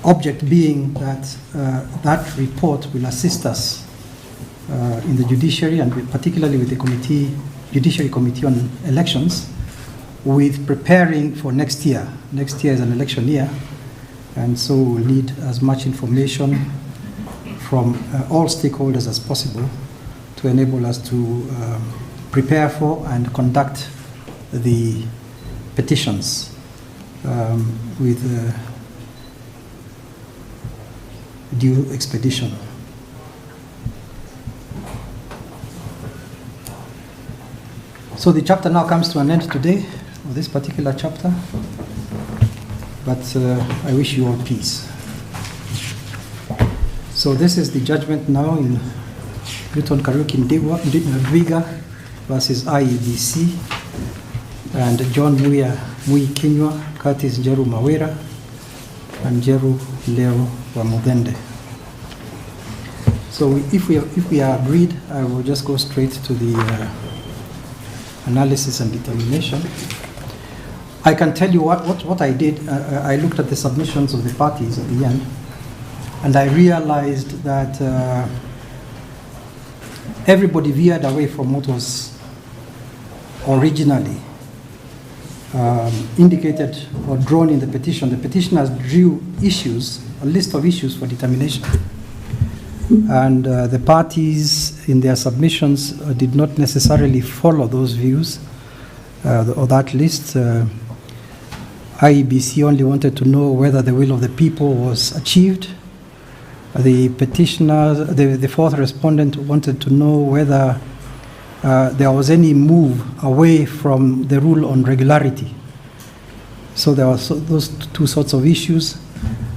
object being that that report will assist us in the judiciary, and particularly with the Judiciary Committee on Elections, with preparing for next year. Next year is an election year, and so we'll need as much information from all stakeholders as possible to enable us to prepare for and conduct the petitions with due expedition. So the chapter now comes to an end today, or this particular chapter, but I wish you all peace. So this is the judgment now in Newton Kariuki Ndwiga versus IEBC, and John Mui Kinywa, Curtis Jeru Mawera, and Jeru Leo Wamudende. So if we are agreed, I will just go straight to the analysis and determination. I can tell you what I did. I looked at the submissions of the parties at the end, and I realized that everybody veered away from what was originally indicated or drawn in the petition. The petitioners drew issues, a list of issues for determination. And the parties in their submissions did not necessarily follow those views or that list. IEBC only wanted to know whether the will of the people was achieved. The petitioners, the fourth respondent, wanted to know whether there was any move away from the rule on regularity. So there were those two sorts of issues.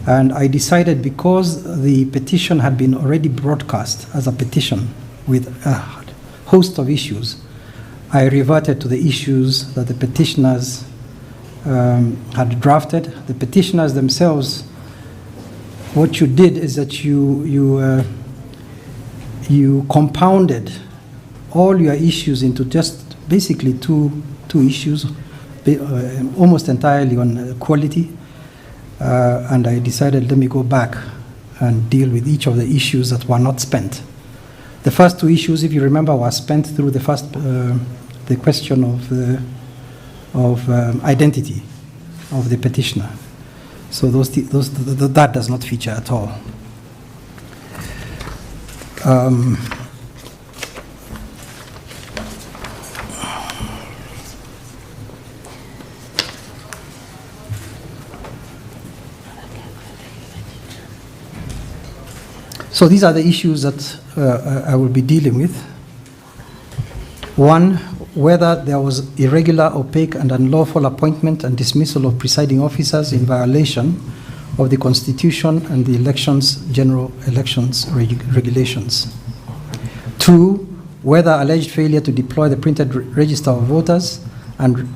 And I decided, because the petition had been already broadcast as a petition with a host of issues, I reverted to the issues that the petitioners had drafted. The petitioners themselves, what you did is that you compounded all your issues into just basically two issues, almost entirely on quality. And I decided, let me go back and deal with each of the issues that were not spent. The first two issues, if you remember, were spent through the first, the question of identity of the petitioner. So that does not feature at all. So these are the issues that I will be dealing with. One, whether there was irregular, opaque, and unlawful appointment and dismissal of presiding officers in violation of the Constitution and the general elections regulations. Two, whether alleged failure to deploy the printed register of voters and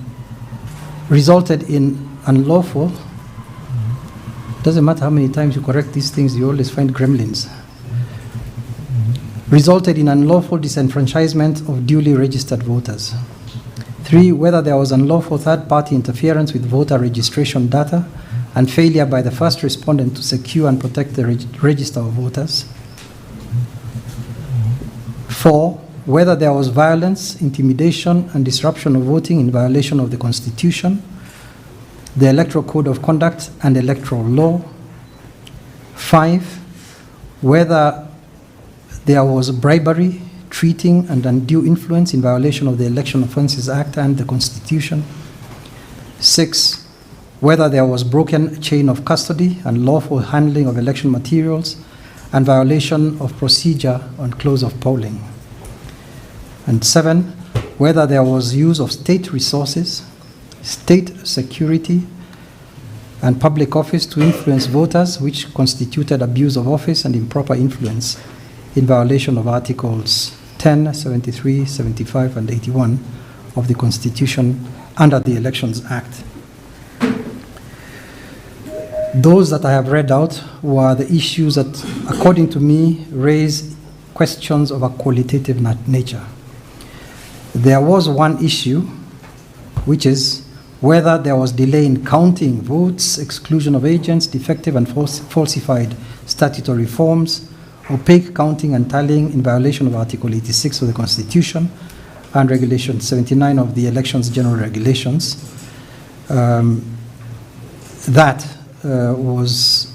resulted in unlawful. Doesn't matter how many times you correct these things, you always find gremlins. Resulted in unlawful disenfranchisement of duly registered voters. Three, whether there was unlawful third-party interference with voter registration data and failure by the first respondent to secure and protect the register of voters. Four, whether there was violence, intimidation, and disruption of voting in violation of the Constitution, the Electoral Code of Conduct, and electoral law. Five, whether there was bribery, treating, and undue influence in violation of the Election Offences Act and the Constitution. Six, whether there was broken chain of custody and lawful handling of election materials and violation of procedure on close of polling. And seven, whether there was use of state resources, state security, and public office to influence voters, which constituted abuse of office and improper influence in violation of Articles 10, 73, 75, and 81 of the Constitution under the Elections Act. Those that I have read out were the issues that, according to me, raise questions of a qualitative nature. There was one issue, which is whether there was delay in counting votes, exclusion of agents, defective and falsified statutory forms, opaque counting and tallying in violation of Article 86 of the Constitution and Regulation 79 of the Elections General Regulations. That was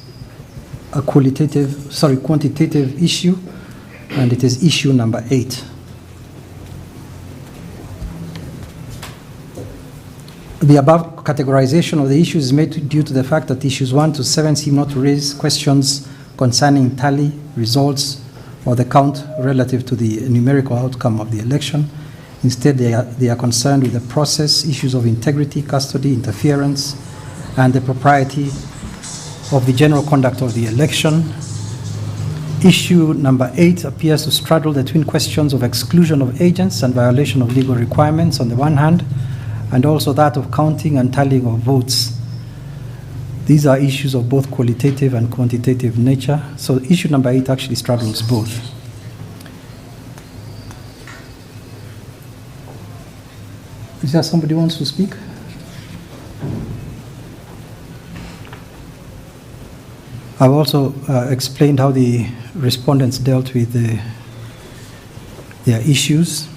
a quantitative issue, and it is issue number 8. The above categorization of the issues is made due to the fact that issues 1 to 7 seem not to raise questions concerning tally, results, or the count relative to the numerical outcome of the election. Instead, they are concerned with the process, issues of integrity, custody, interference, and the propriety of the general conduct of the election. Issue number 8 appears to straddle between questions of exclusion of agents and violation of legal requirements on the one hand, and also that of counting and tallying of votes. These are issues of both qualitative and quantitative nature. So issue number 8 actually straddles both. Is there somebody who wants to speak? I've also explained how the respondents dealt with their issues.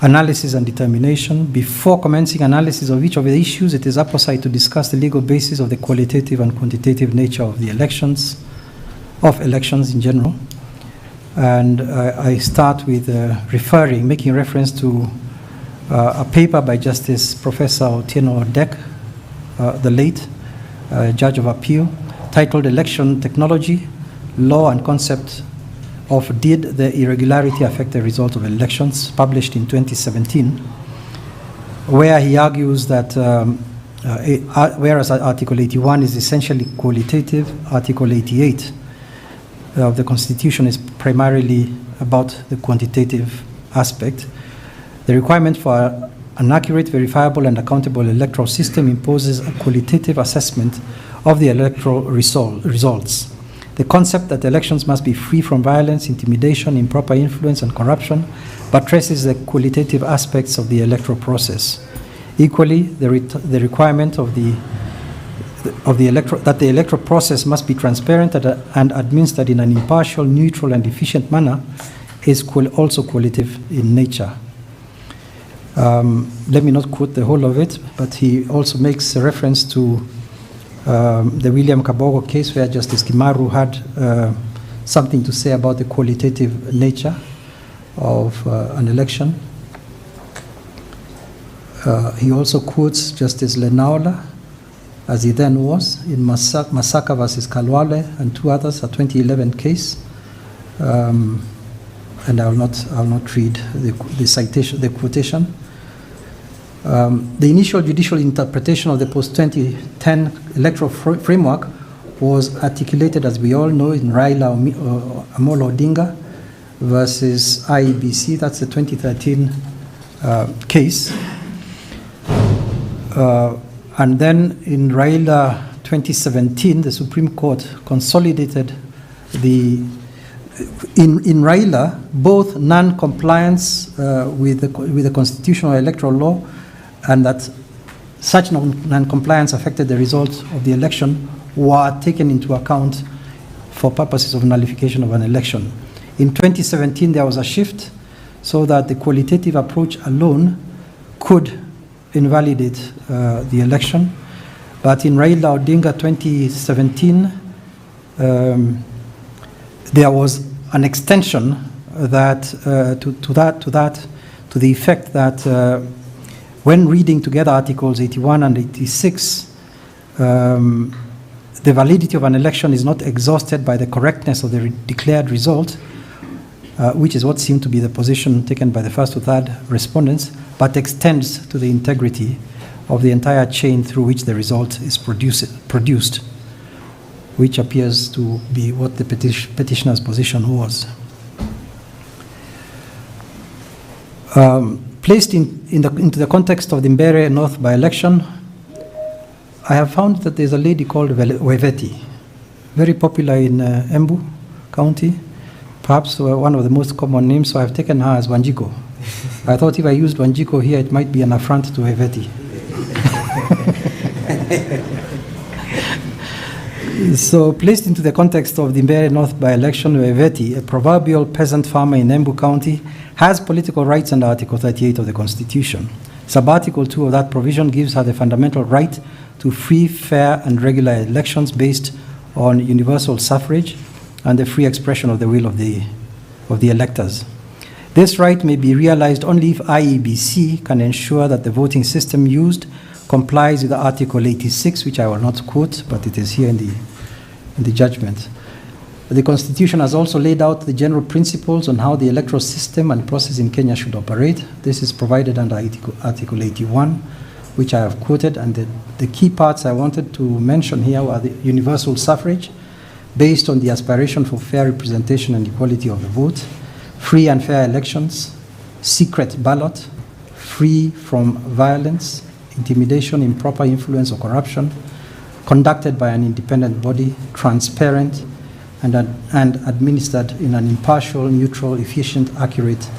Analysis and determination. Before commencing analysis of each of the issues, it is apposite to discuss the legal basis of the qualitative and quantitative nature of the elections in general. And I start with making reference to a paper by Justice Professor Otieno Dek, the late Judge of Appeal, titled Election Technology, Law and Concept of Did the Irregularity Affect the Result of Elections, published in 2017, where he argues that whereas Article 81 is essentially qualitative, Article 88 of the Constitution is primarily about the quantitative aspect. The requirement for an accurate, verifiable, and accountable electoral system imposes a qualitative assessment of the electoral results. The concept that elections must be free from violence, intimidation, improper influence, and corruption buttresses the qualitative aspects of the electoral process. Equally, the requirement that the electoral process must be transparent and administered in an impartial, neutral, and efficient manner is also qualitative in nature. Let me not quote the whole of it, but he also makes a reference to the William Kabogo case, where Justice Kimaru had something to say about the qualitative nature of an election. He also quotes Justice Lenaola, as he then was, in Masaka versus Kalwale and 2 others, a 2011 case. And I will not read the citation, the quotation. The initial judicial interpretation of the post-2010 electoral framework was articulated, as we all know, in Raila Amolo Odinga versus IEBC. That's the 2013 case. And then in Raila 2017, the Supreme Court consolidated in Raila, both non-compliance with the constitutional electoral law, and that such non-compliance affected the results of the election, were taken into account for purposes of nullification of an election. In 2017, there was a shift so that the qualitative approach alone could invalidate the election. But in Raila Odinga 2017, there was an extension that to the effect that when reading together Articles 81 and 86, the validity of an election is not exhausted by the correctness of the declared result, which is what seemed to be the position taken by the first to third respondents, but extends to the integrity of the entire chain through which the result is produced, which appears to be what the petitioner's position was. Placed into the context of the Mbeere North by-election, I have found that there's a lady called Weveti, very popular in Embu County, perhaps one of the most common names, so I've taken her as Wanjigo I thought if I used Wanjiko here, it might be an affront to Heveti. So, placed into the context of the Mbeere North by-election, Heveti, a proverbial peasant farmer in Embu County, has political rights under Article 38 of the Constitution. Sub-Article 2 of that provision gives her the fundamental right to free, fair, and regular elections based on universal suffrage and the free expression of the will of the electors. This right may be realized only if IEBC can ensure that the voting system used complies with Article 86, which I will not quote, but it is here in the judgment. The Constitution has also laid out the general principles on how the electoral system and process in Kenya should operate. This is provided under Article 81, which I have quoted, and the key parts I wanted to mention here were the universal suffrage, based on the aspiration for fair representation and equality of the vote, free and fair elections, secret ballot, free from violence, intimidation, improper influence, or corruption, conducted by an independent body, transparent, and administered in an impartial, neutral, efficient, accurate,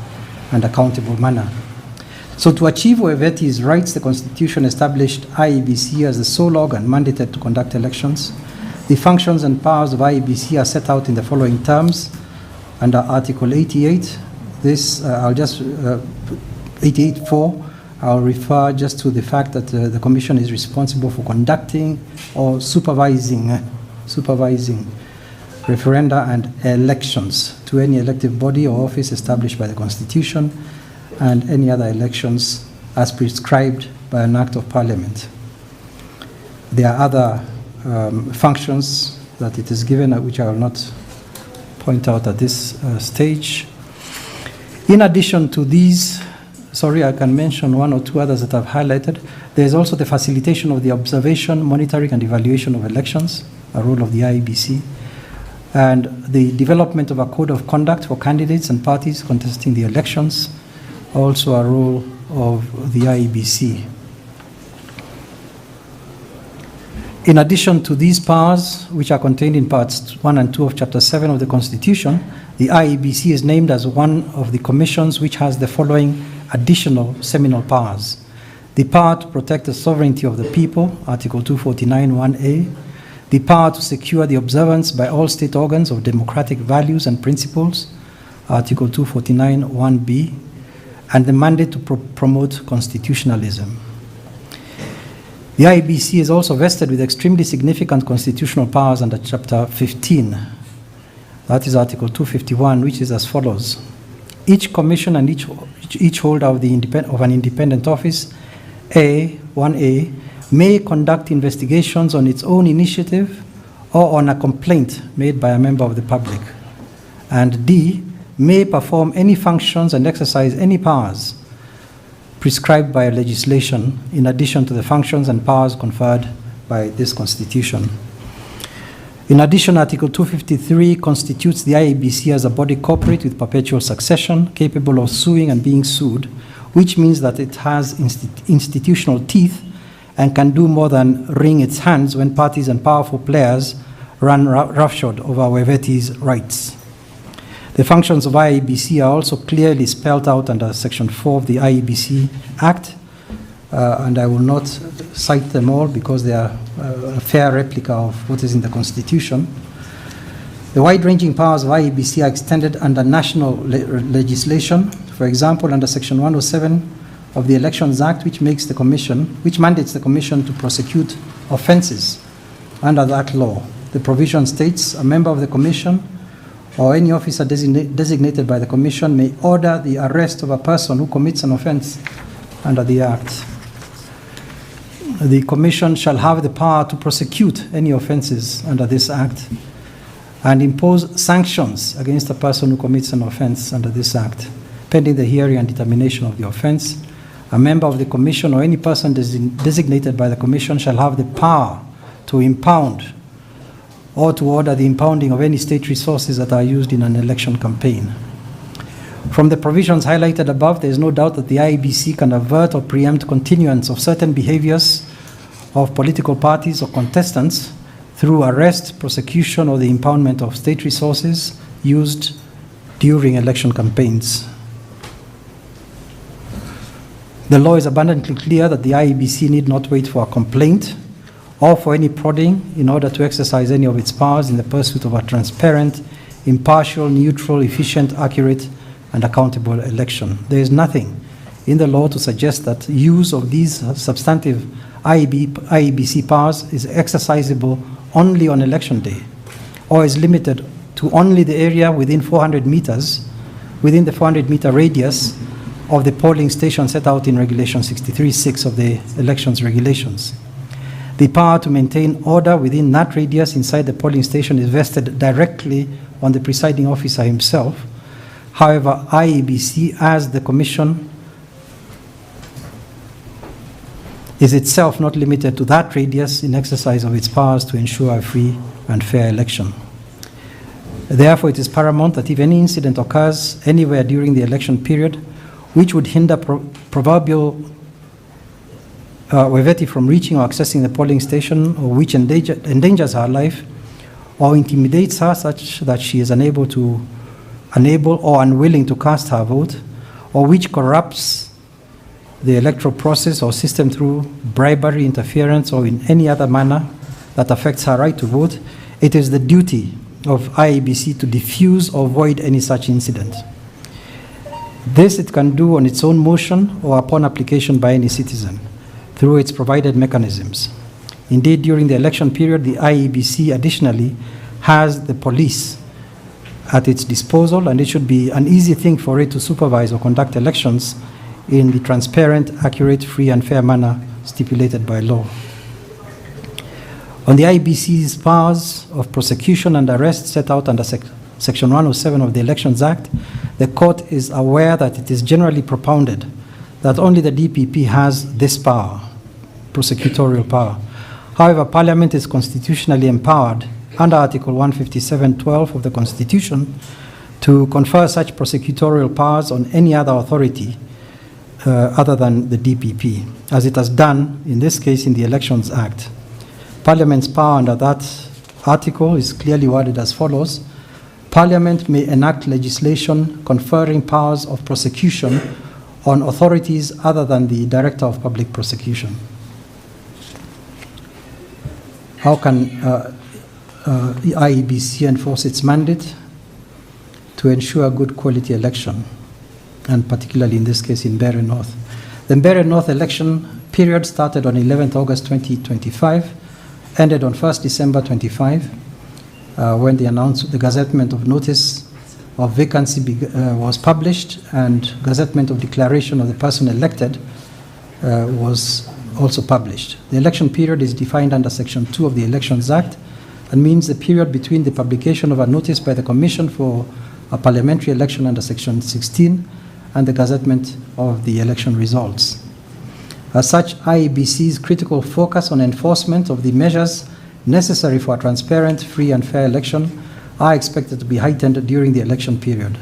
and accountable manner. So to achieve Heveti's rights, the Constitution established IEBC as the sole organ mandated to conduct elections. The functions and powers of IEBC are set out in the following terms. Under Article 88, I'll just 88.4, I'll refer just to the fact that the Commission is responsible for conducting or supervising referenda and elections to any elective body or office established by the Constitution and any other elections as prescribed by an Act of Parliament. There are other functions that it is given, which I will not point out at this stage. In addition to these, I can mention one or two others that I've highlighted. There is also the facilitation of the observation, monitoring, and evaluation of elections, a role of the IEBC, and the development of a code of conduct for candidates and parties contesting the elections, also a role of the IEBC. In addition to these powers, which are contained in parts 1 and 2 of Chapter 7 of the Constitution, the IEBC is named as one of the commissions which has the following additional seminal powers. The power to protect the sovereignty of the people, Article 249(1)(a), the power to secure the observance by all state organs of democratic values and principles, Article 249(1)(b), and the mandate to promote constitutionalism. The IEBC is also vested with extremely significant constitutional powers under Chapter 15. That is Article 251, which is as follows. Each commission and each holder of an independent office, 1A, may conduct investigations on its own initiative or on a complaint made by a member of the public. And D, may perform any functions and exercise any powers prescribed by legislation in addition to the functions and powers conferred by this Constitution. In addition, Article 253 constitutes the IEBC as a body corporate with perpetual succession, capable of suing and being sued, which means that it has institutional teeth and can do more than wring its hands when parties and powerful players run roughshod over Heveti's rights. The functions of IEBC are also clearly spelled out under Section 4 of the IEBC Act, and I will not cite them all because they are a fair replica of what is in the Constitution. The wide-ranging powers of IEBC are extended under national legislation. For example, under Section 107 of the Elections Act, which mandates the Commission to prosecute offences under that law. The provision states, a member of the Commission or any officer designated by the Commission may order the arrest of a person who commits an offence under the Act. The Commission shall have the power to prosecute any offences under this Act and impose sanctions against a person who commits an offence under this Act, pending the hearing and determination of the offence. A member of the Commission or any person designated by the Commission shall have the power to impound or to order the impounding of any state resources that are used in an election campaign. From the provisions highlighted above, there is no doubt that the IEBC can avert or preempt continuance of certain behaviors of political parties or contestants through arrest, prosecution, or the impoundment of state resources used during election campaigns. The law is abundantly clear that the IEBC need not wait for a complaint or for any prodding in order to exercise any of its powers in the pursuit of a transparent, impartial, neutral, efficient, accurate, and accountable election. There is nothing in the law to suggest that use of these substantive IEBC powers is exercisable only on election day, or is limited to only the area within 400 meters, within the 400-meter radius of the polling station set out in Regulation 63(6) of the elections regulations. The power to maintain order within that radius inside the polling station is vested directly on the presiding officer himself. However, IEBC, as the Commission, is itself not limited to that radius in exercise of its powers to ensure a free and fair election. Therefore, it is paramount that if any incident occurs anywhere during the election period which would hinder proverbial Weveti from reaching or accessing the polling station, or which endangers her life or intimidates her such that she is unable or unwilling to cast her vote, or which corrupts the electoral process or system through bribery, interference, or in any other manner that affects her right to vote, it is the duty of IEBC to diffuse or avoid any such incident. This it can do on its own motion or upon application by any citizen through its provided mechanisms. Indeed, during the election period, the IEBC additionally has the police at its disposal, and it should be an easy thing for it to supervise or conduct elections in the transparent, accurate, free, and fair manner stipulated by law. On the IEBC's powers of prosecution and arrest set out under Section 107 of the Elections Act, the court is aware that it is generally propounded that only the DPP has this power, prosecutorial power. However, Parliament is constitutionally empowered under Article 157(12) of the Constitution to confer such prosecutorial powers on any other authority other than the DPP, as it has done in this case in the Elections Act. Parliament's power under that article is clearly worded as follows: Parliament may enact legislation conferring powers of prosecution on authorities other than the Director of Public Prosecution. How can the IEBC enforce its mandate? To ensure good quality election, and particularly in this case in Mbeere North. The Mbeere North election period started on 11th August 2025, ended on 1st December 25, when the gazettement of notice of vacancy was published, and gazettement of declaration of the person elected was also published. The election period is defined under Section 2 of the Elections Act and means the period between the publication of a notice by the Commission for a parliamentary election under Section 16 and the gazettement of the election results. As such, IEBC's critical focus on enforcement of the measures necessary for a transparent, free and fair election are expected to be heightened during the election period.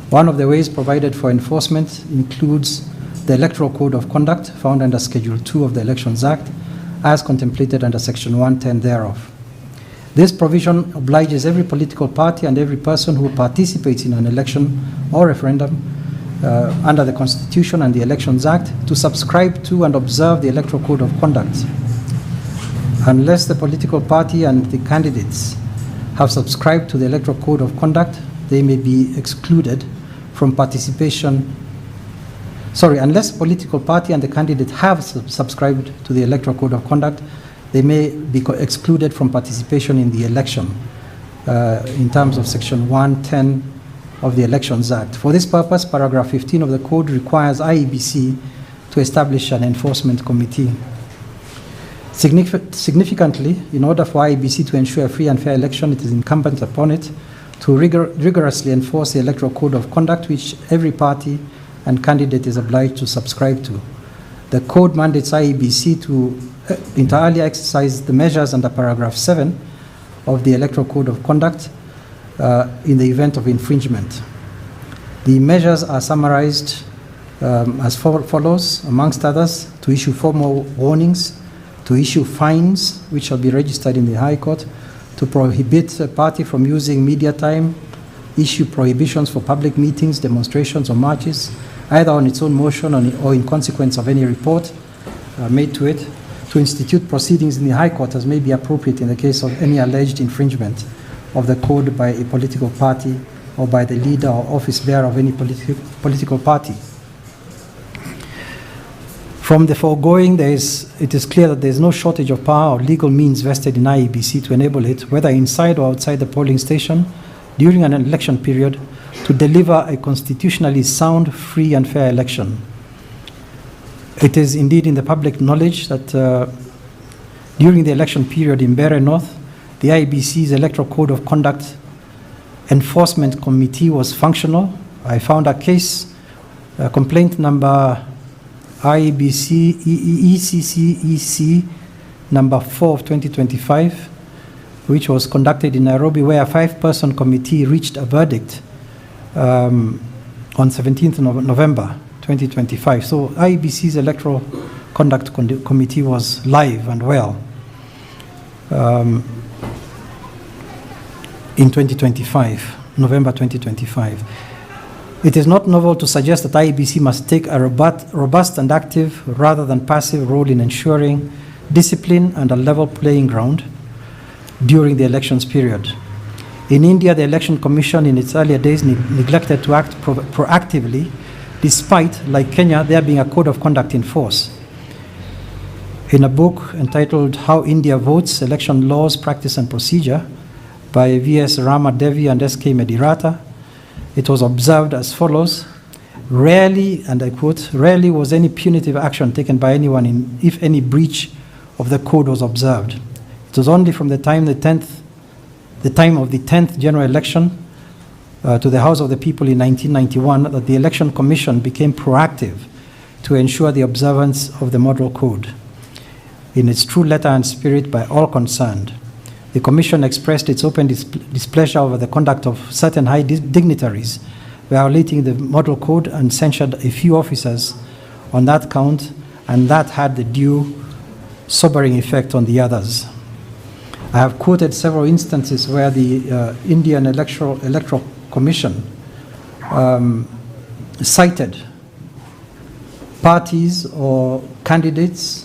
One of the ways provided for enforcement includes the Electoral Code of Conduct found under Schedule 2 of the Elections Act, as contemplated under Section 110 thereof. This provision obliges every political party and every person who participates in an election or referendum under the Constitution and the Elections Act to subscribe to and observe the Electoral Code of Conduct. Unless the political party and the candidates have subscribed to the Electoral Code of Conduct, they may be excluded from participation. Unless the political party and the candidate have subscribed to the Electoral Code of Conduct, they may be excluded from participation in the election in terms of Section 110 of the Elections Act. For this purpose, paragraph 15 of the Code requires IEBC to establish an enforcement committee. Significantly, in order for IEBC to ensure a free and fair election, it is incumbent upon it to rigorously enforce the Electoral Code of Conduct, which every party and candidate is obliged to subscribe to. The Code mandates IEBC to entirely exercise the measures under paragraph 7 of the Electoral Code of Conduct in the event of infringement. The measures are summarized as follows: amongst others, to issue formal warnings, to issue fines, which shall be registered in the High Court, to prohibit a party from using media time, issue prohibitions for public meetings, demonstrations, or marches, either on its own motion or in consequence of any report made to it, to institute proceedings in the High Court as may be appropriate in the case of any alleged infringement of the code by a political party or by the leader or office bearer of any political party. From the foregoing, it is clear that there is no shortage of power or legal means vested in IEBC to enable it, whether inside or outside the polling station, during an election period, to deliver a constitutionally sound, free and fair election. It is indeed in the public knowledge that during the election period in Mbeere North, the IEBC's Electoral Code of Conduct Enforcement Committee was functional. I found a case, complaint number IEBC ECCEC number 4 of 2025, which was conducted in Nairobi, where a 5-person committee reached a verdict on 17th November 2025. So IEBC's Electoral Conduct Committee was live and well in 2025, November 2025. It is not novel to suggest that IEBC must take a robust and active rather than passive role in ensuring discipline and a level playing ground during the elections period. In India, the Election Commission in its earlier days neglected to act proactively, despite, like Kenya, there being a code of conduct in force. In a book entitled How India Votes, Election Laws, Practice and Procedure by V.S. Rama Devi and S.K. Medirata, it was observed as follows: rarely, and I quote, rarely was any punitive action taken by anyone if any breach of the code was observed. It was only from the time of the 10th general election to the House of the People in 1991 that the Election Commission became proactive to ensure the observance of the model code in its true letter and spirit by all concerned. The Commission expressed its open displeasure over the conduct of certain high dignitaries violating the model code and censured a few officers on that count, and that had the due sobering effect on the others. I have quoted several instances where the Indian Electoral Commission cited parties or candidates.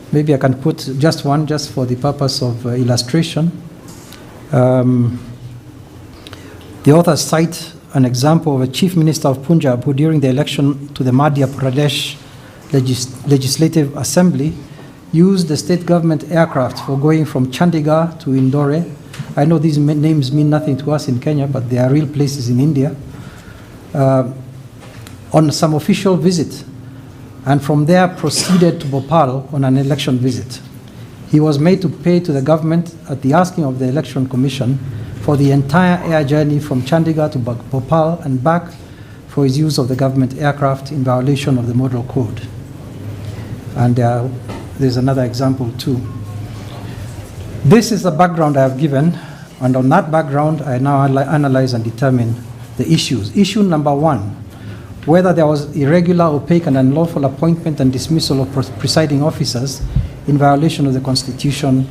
Maybe I can put just one, just for the purpose of illustration. The authors cite an example of a chief minister of Punjab who, during the election to the Madhya Pradesh Legislative Assembly, used the state government aircraft for going from Chandigarh to Indore. I know these names mean nothing to us in Kenya, but they are real places in India, on some official visit, and from there proceeded to Bhopal on an election visit. He was made to pay to the government at the asking of the Election Commission for the entire air journey from Chandigarh to Bhopal and back for his use of the government aircraft in violation of the Model Code. And there's another example too. This is the background I have given, and on that background I now analyze and determine the issues. Issue number one: whether there was irregular, opaque, and unlawful appointment and dismissal of presiding officers in violation of the Constitution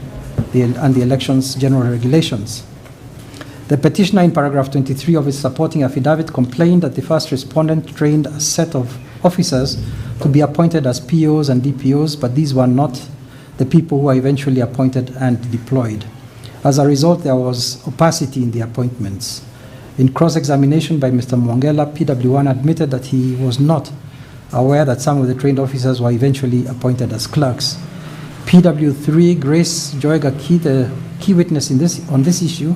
and the elections general regulations. The petitioner, in paragraph 23 of his supporting affidavit, complained that the first respondent trained a set of officers to be appointed as POs and DPOs, but these were not the people who were eventually appointed and deployed. As a result, there was opacity in the appointments. In cross-examination by Mr. Mwangela, PW1 admitted that he was not aware that some of the trained officers were eventually appointed as clerks. PW3, Grace Joy Gaki, the key witness on this issue,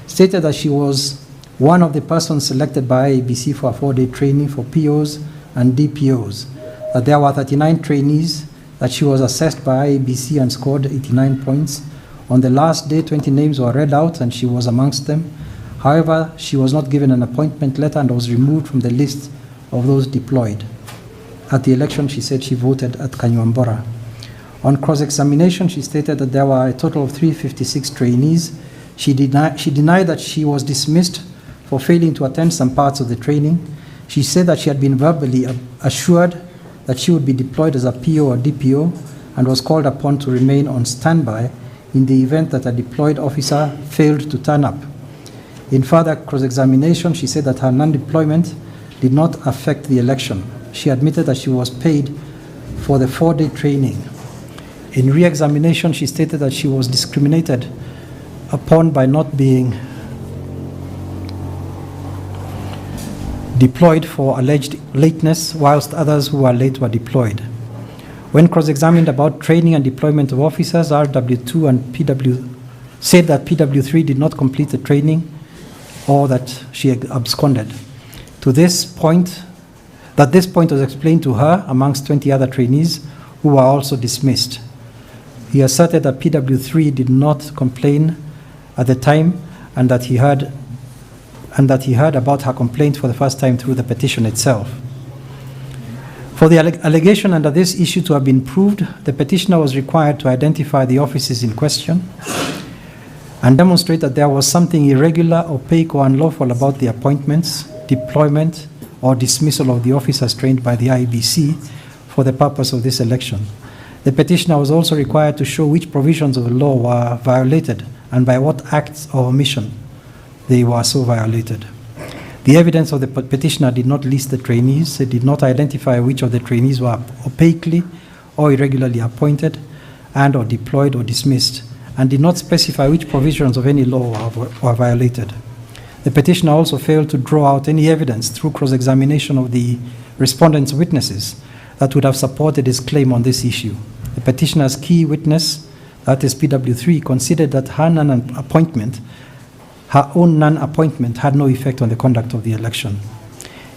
stated that she was one of the persons selected by IEBC for a 4-day training for POs and DPOs, that there were 39 trainees, that she was assessed by IEBC and scored 89 points. On the last day, 20 names were read out and she was amongst them. However, she was not given an appointment letter and was removed from the list of those deployed. At the election, she said she voted at Kanyuambora. On cross-examination, she stated that there were a total of 356 trainees. She denied that she was dismissed for failing to attend some parts of the training. She said that she had been verbally assured that she would be deployed as a PO or DPO and was called upon to remain on standby in the event that a deployed officer failed to turn up. In further cross-examination, she said that her non-deployment did not affect the election. She admitted that she was paid for the 4-day training. In re-examination, she stated that she was discriminated upon by not being deployed for alleged lateness, whilst others who were late were deployed. When cross-examined about training and deployment of officers, RW2 and PW said that PW3 did not complete the training or that she absconded. This point was explained to her amongst 20 other trainees who were also dismissed. He asserted that PW3 did not complain at the time and that he heard about her complaint for the first time through the petition itself. For the allegation under this issue to have been proved, the petitioner was required to identify the offices in question and demonstrate that there was something irregular, opaque, or unlawful about the appointments, deployment, or dismissal of the officers trained by the IEBC for the purpose of this election. The petitioner was also required to show which provisions of the law were violated and by what acts or omission they were so violated. The evidence of the petitioner did not list the trainees. It did not identify which of the trainees were opaquely or irregularly appointed and or deployed or dismissed, and did not specify which provisions of any law were violated. The petitioner also failed to draw out any evidence through cross-examination of the respondent's witnesses that would have supported his claim on this issue. The petitioner's key witness, that is PW3, considered that her own non-appointment had no effect on the conduct of the election.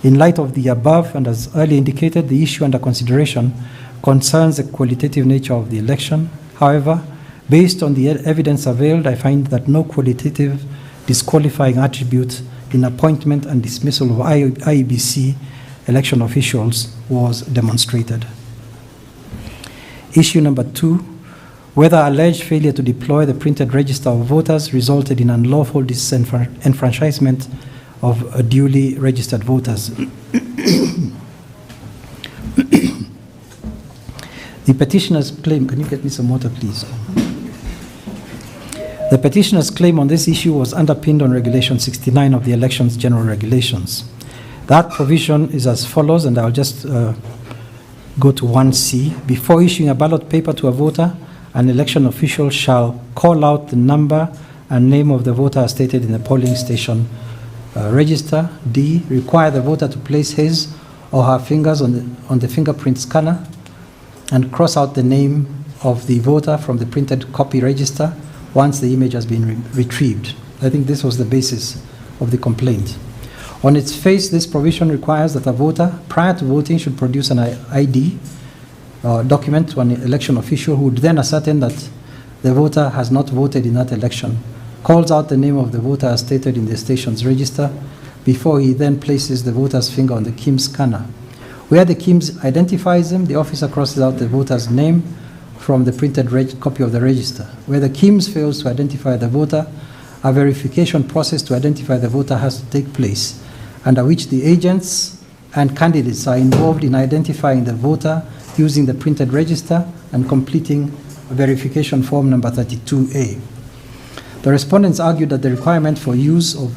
In light of the above, and as earlier indicated, the issue under consideration concerns the qualitative nature of the election. However, based on the evidence availed, I find that no qualitative disqualifying attribute in appointment and dismissal of IEBC election officials was demonstrated. Issue number 2, whether alleged failure to deploy the printed register of voters resulted in unlawful disenfranchisement of duly registered voters. The petitioner's claim, can you get me some water, please? The petitioner's claim on this issue was underpinned on Regulation 69 of the Elections General Regulations. That provision is as follows, and I'll just go to 1C. Before issuing a ballot paper to a voter, an election official shall call out the number and name of the voter as stated in the polling station register. D, require the voter to place his or her fingers on the fingerprint scanner and cross out the name of the voter from the printed copy register once the image has been retrieved. I think this was the basis of the complaint. On its face, this provision requires that a voter, prior to voting, should produce an ID document to an election official who would then ascertain that the voter has not voted in that election, calls out the name of the voter as stated in the station's register, before he then places the voter's finger on the KIMS scanner. Where the KIMS identifies him, the officer crosses out the voter's name from the printed copy of the register. Where the KIMS fails to identify the voter, a verification process to identify the voter has to take place, under which the agents and candidates are involved in identifying the voter using the printed register and completing verification form number 32A. The respondents argued that the requirement for use of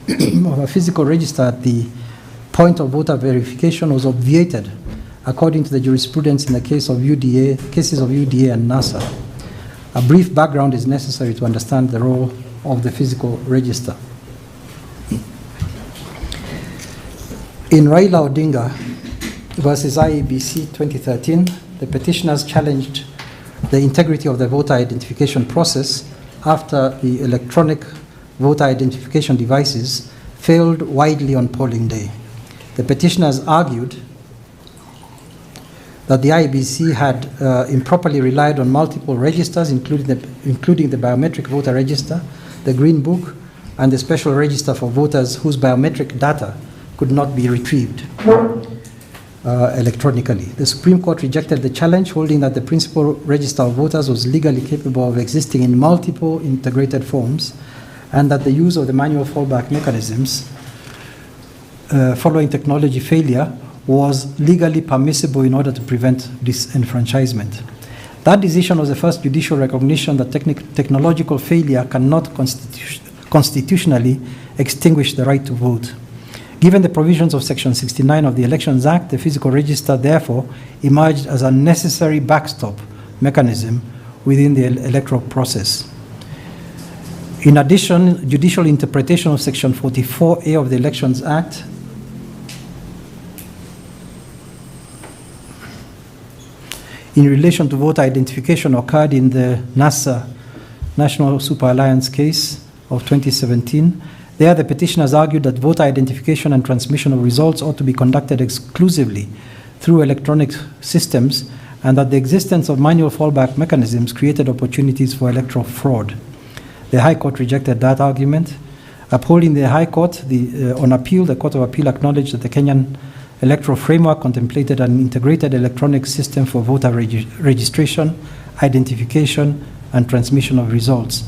a physical register at the point of voter verification was obviated according to the jurisprudence in the cases of UDA and NASA. A brief background is necessary to understand the role of the physical register. In Raila Odinga versus IEBC 2013, the petitioners challenged the integrity of the voter identification process after the electronic voter identification devices failed widely on polling day. The petitioners argued that the IEBC had improperly relied on multiple registers, including the biometric voter register, the Green Book, and the special register for voters whose biometric data could not be retrieved electronically. The Supreme Court rejected the challenge, holding that the principal register of voters was legally capable of existing in multiple integrated forms, and that the use of the manual fallback mechanisms following technology failure was legally permissible in order to prevent disenfranchisement. That decision was the first judicial recognition that technological failure cannot constitutionally extinguish the right to vote. Given the provisions of Section 69 of the Elections Act, the physical register therefore emerged as a necessary backstop mechanism within the electoral process. In addition, judicial interpretation of Section 44A of the Elections Act in relation to voter identification occurred in the NASA National Super Alliance case of 2017. There, the petitioners argued that voter identification and transmission of results ought to be conducted exclusively through electronic systems, and that the existence of manual fallback mechanisms created opportunities for electoral fraud. The High Court rejected that argument. Upholding the High Court, on appeal, the Court of Appeal acknowledged that the Kenyan electoral framework contemplated an integrated electronic system for voter registration, identification, and transmission of results.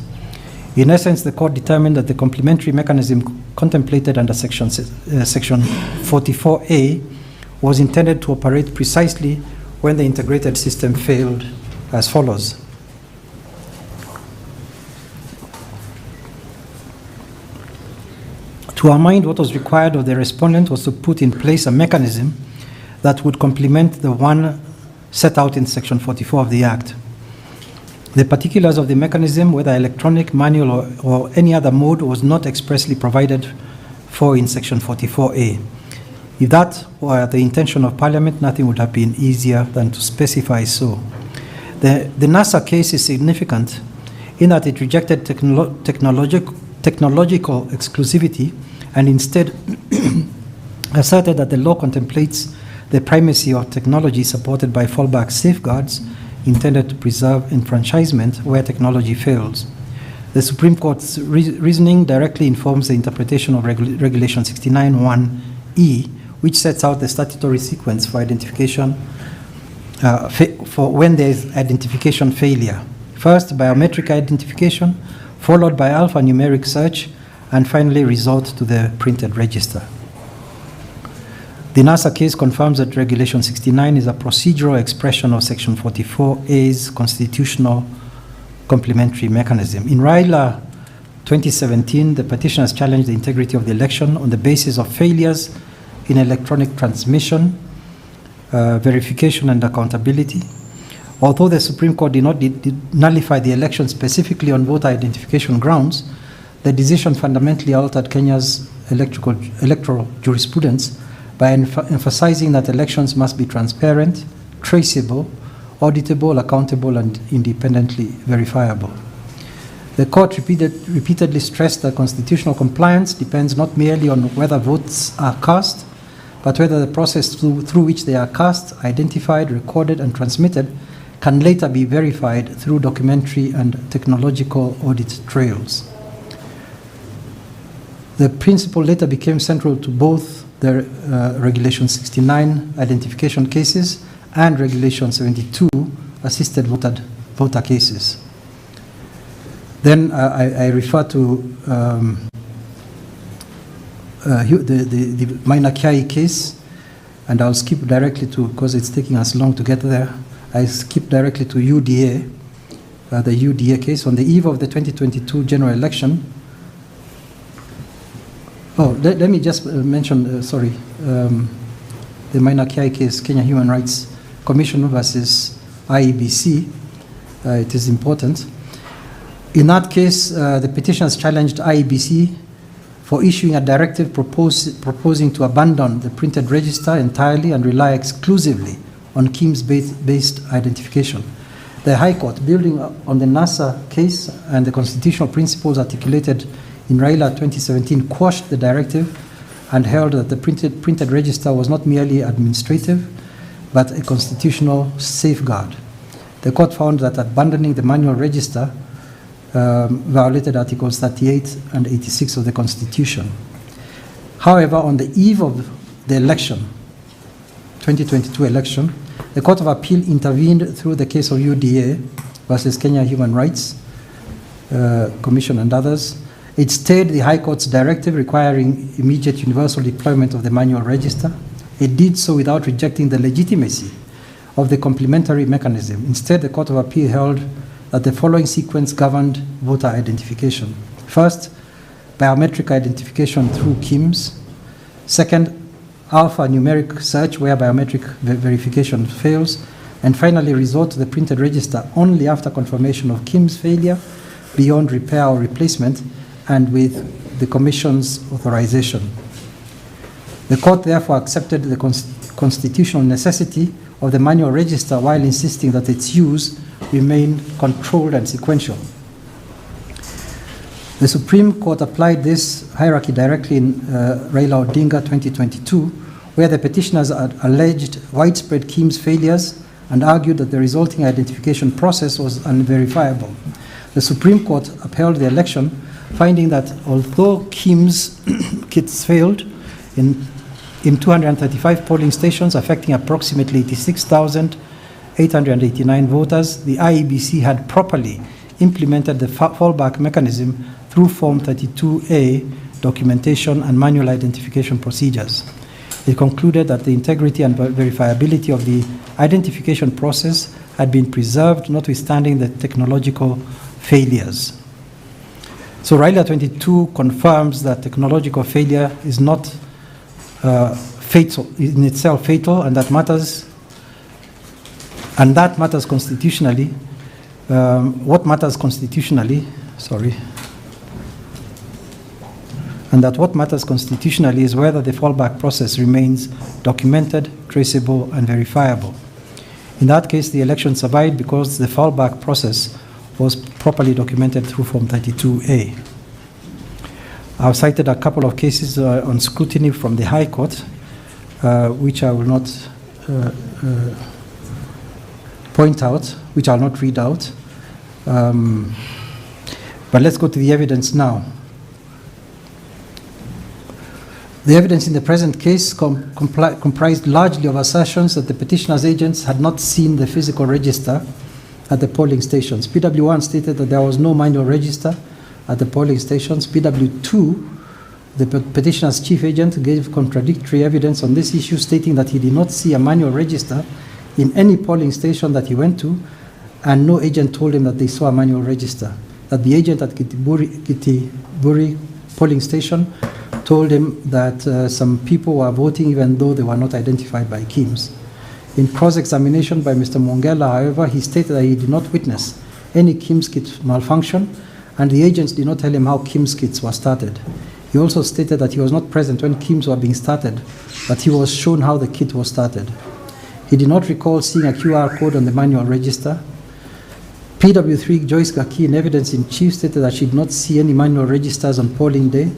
In essence, the court determined that the complementary mechanism contemplated under Section 44A was intended to operate precisely when the integrated system failed as follows. To our mind, what was required of the respondent was to put in place a mechanism that would complement the one set out in Section 44 of the Act. The particulars of the mechanism, whether electronic, manual, or any other mode, was not expressly provided for in Section 44A. If that were the intention of Parliament, nothing would have been easier than to specify so. The NASA case is significant in that it rejected technological exclusivity and instead asserted that the law contemplates the primacy of technology supported by fallback safeguards intended to preserve enfranchisement where technology fails. The Supreme Court's reasoning directly informs the interpretation of Regulation 69(1)(e), which sets out the statutory sequence for identification for when there is identification failure. First, biometric identification, followed by alphanumeric search, and finally resort to the printed register. The NASA case confirms that Regulation 69 is a procedural expression of Section 44A's constitutional complementary mechanism. In raila 2017, the petitioners challenged the integrity of the election on the basis of failures in electronic transmission, verification, and accountability. Although the Supreme Court did not nullify the election specifically on voter identification grounds, the decision fundamentally altered Kenya's electoral jurisprudence by emphasizing that elections must be transparent, traceable, auditable, accountable, and independently verifiable. The court repeatedly stressed that constitutional compliance depends not merely on whether votes are cast, but whether the process through which they are cast, identified, recorded, and transmitted can later be verified through documentary and technological audit trails. The principle later became central to both the Regulation 69 identification cases and Regulation 72 assisted voter cases. Then I refer to the Manyora case, and I'll skip directly to, because it's taking us long to get there, I skip directly to UDA, the UDA case. On the eve of the 2022 general election, let me just mention, the Manyora case, Kenya Human Rights Commission versus IEBC. It is important. In that case, the petitioners challenged IEBC for issuing a directive proposing to abandon the printed register entirely and rely exclusively on KIEMS-based identification. The High Court, building on the NASA case and the constitutional principles articulated in raila 2017, quashed the directive and held that the printed register was not merely administrative, but a constitutional safeguard. The court found that abandoning the manual register violated Articles 38 and 86 of the Constitution. However, on the eve of the election, 2022 election, the Court of Appeal intervened through the case of UDA versus Kenya Human Rights Commission and others. It stayed the High Court's directive requiring immediate universal deployment of the manual register. It did so without rejecting the legitimacy of the complementary mechanism. Instead, the Court of Appeal held that the following sequence governed voter identification. First, biometric identification through KIEMS. Second, alphanumeric search where biometric verification fails. And finally, resort to the printed register only after confirmation of Kim's failure beyond repair or replacement and with the Commission's authorization. The court therefore accepted the constitutional necessity of the manual register while insisting that its use remain controlled and sequential. The Supreme Court applied this hierarchy directly in Raila Odinga 2022, where the petitioners had alleged widespread Kim's failures and argued that the resulting identification process was unverifiable. The Supreme Court upheld the election, finding that although Kim's kits failed in 235 polling stations affecting approximately 86,889 voters, the IEBC had properly implemented the fallback mechanism through Form 32A documentation and manual identification procedures. It concluded that the integrity and verifiability of the identification process had been preserved, notwithstanding the technological failures. So Raila 22 confirms that technological failure is not fatal in itself, and that matters constitutionally. What matters constitutionally is whether the fallback process remains documented, traceable, and verifiable. In that case, the election survived because the fallback process was properly documented through Form 32A. I've cited a couple of cases on scrutiny from the High Court, which I will not point out, which I'll not read out. But let's go to the evidence now. The evidence in the present case comprised largely of assertions that the petitioner's agents had not seen the physical register at the polling stations. PW1 stated that there was no manual register at the polling stations. PW2, the petitioner's chief agent, gave contradictory evidence on this issue, stating that he did not see a manual register in any polling station that he went to, and no agent told him that they saw a manual register. That the agent at Kitiburi polling station told him that some people were voting even though they were not identified by KIMS. In cross-examination by Mr. Mongela, however, he stated that he did not witness any KIMS kit malfunction, and the agents did not tell him how KIMS kits were started. He also stated that he was not present when KIMS were being started, but he was shown how the kit was started. He did not recall seeing a QR code on the manual register. PW3 Joyce Gaki, in evidence in chief, stated that she did not see any manual registers on polling day.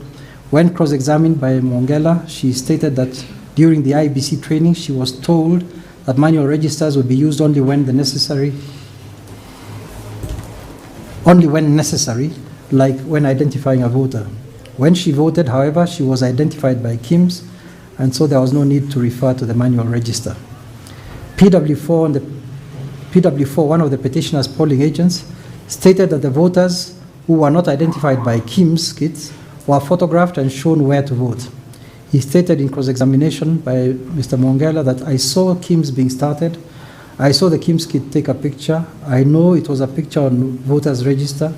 When cross-examined by Mongela, she stated that during the IBC training, she was told that manual registers would be used only when necessary, like when identifying a voter. When she voted, however, she was identified by KIMS, and so there was no need to refer to the manual register. PW4, one of the petitioner's polling agents, stated that the voters who were not identified by KIMS kits were photographed and shown where to vote. He stated in cross-examination by Mr. Mongela that I saw KIMS being started. I saw the KIMS kit take a picture. I know it was a picture on voters' register.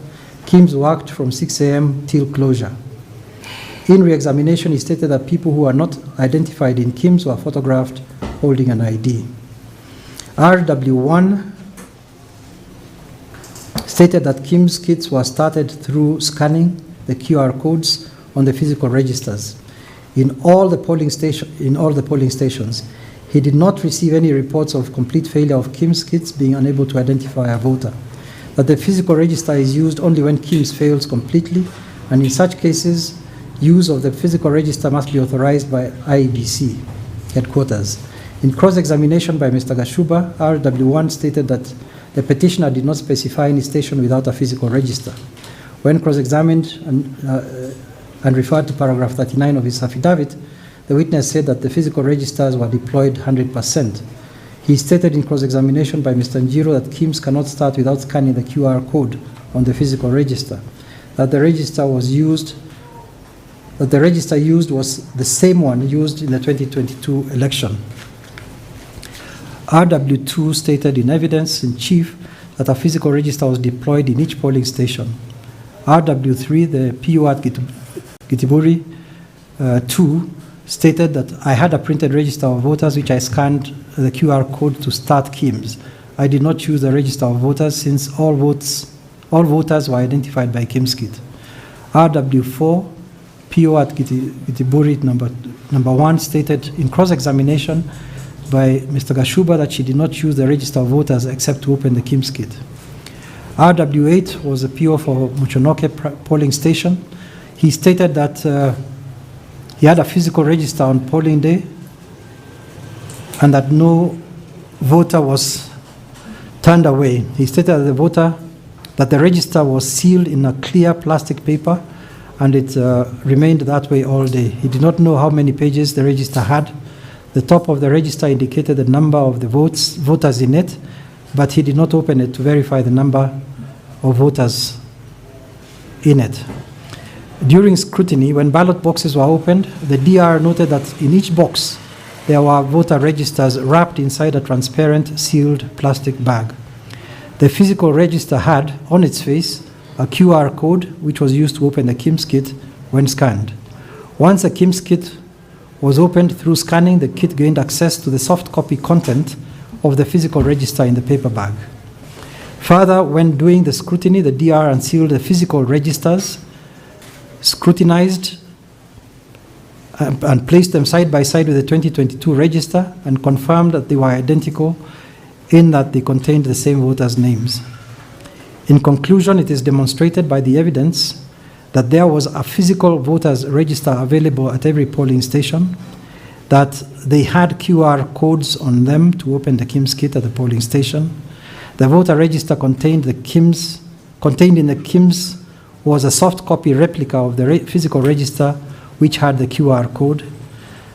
KIMS worked from 6 a.m. till closure. In re-examination, he stated that people who are not identified in KIMS were photographed holding an ID. RW1 stated that KIMS kits were started through scanning the QR codes on the physical registers. In all the polling stations, he did not receive any reports of complete failure of KIMS kits being unable to identify a voter. That the physical register is used only when KIMS fails completely, and in such cases, use of the physical register must be authorized by IEBC headquarters. In cross-examination by Mr. Gachagua, RW1 stated that the petitioner did not specify any station without a physical register. When cross-examined and referred to paragraph 39 of his affidavit, the witness said that the physical registers were deployed 100%. He stated in cross-examination by Mr. Njiro that KIMS cannot start without scanning the QR code on the physical register, that the register used was the same one used in the 2022 election. RW2 stated in evidence in chief that a physical register was deployed in each polling station. RW3, the PU at Kitiburi 2, stated that I had a printed register of voters which I scanned the QR code to start KIMS. I did not choose the register of voters since all voters were identified by KIMS kit. RW4 PO at Gitiburi number 1 stated in cross-examination by Mr. Gachagua that she did not choose the register of voters except to open the KIMS kit. RW8 was a PO for Muchonoke polling station. He stated that he had a physical register on polling day and that no voter was turned away. He stated that the register was sealed in a clear plastic paper and it remained that way all day. He did not know how many pages the register had. The top of the register indicated the number of the voters in it, but he did not open it to verify the number of voters in it. During scrutiny, when ballot boxes were opened, the DR noted that in each box there were voter registers wrapped inside a transparent sealed plastic bag. The physical register had on its face a QR code which was used to open the KIMS kit when scanned. Once a KIMS kit was opened through scanning, the kit gained access to the soft copy content of the physical register in the paper bag. Further, when doing the scrutiny, the DR unsealed the physical registers, scrutinized and placed them side by side with the 2022 register and confirmed that they were identical in that they contained the same voters' names. In conclusion, it is demonstrated by the evidence that there was a physical voters' register available at every polling station, that they had QR codes on them to open the KIMS kit at the polling station. The voter register contained in the KIMS was a soft copy replica of the physical register which had the QR code.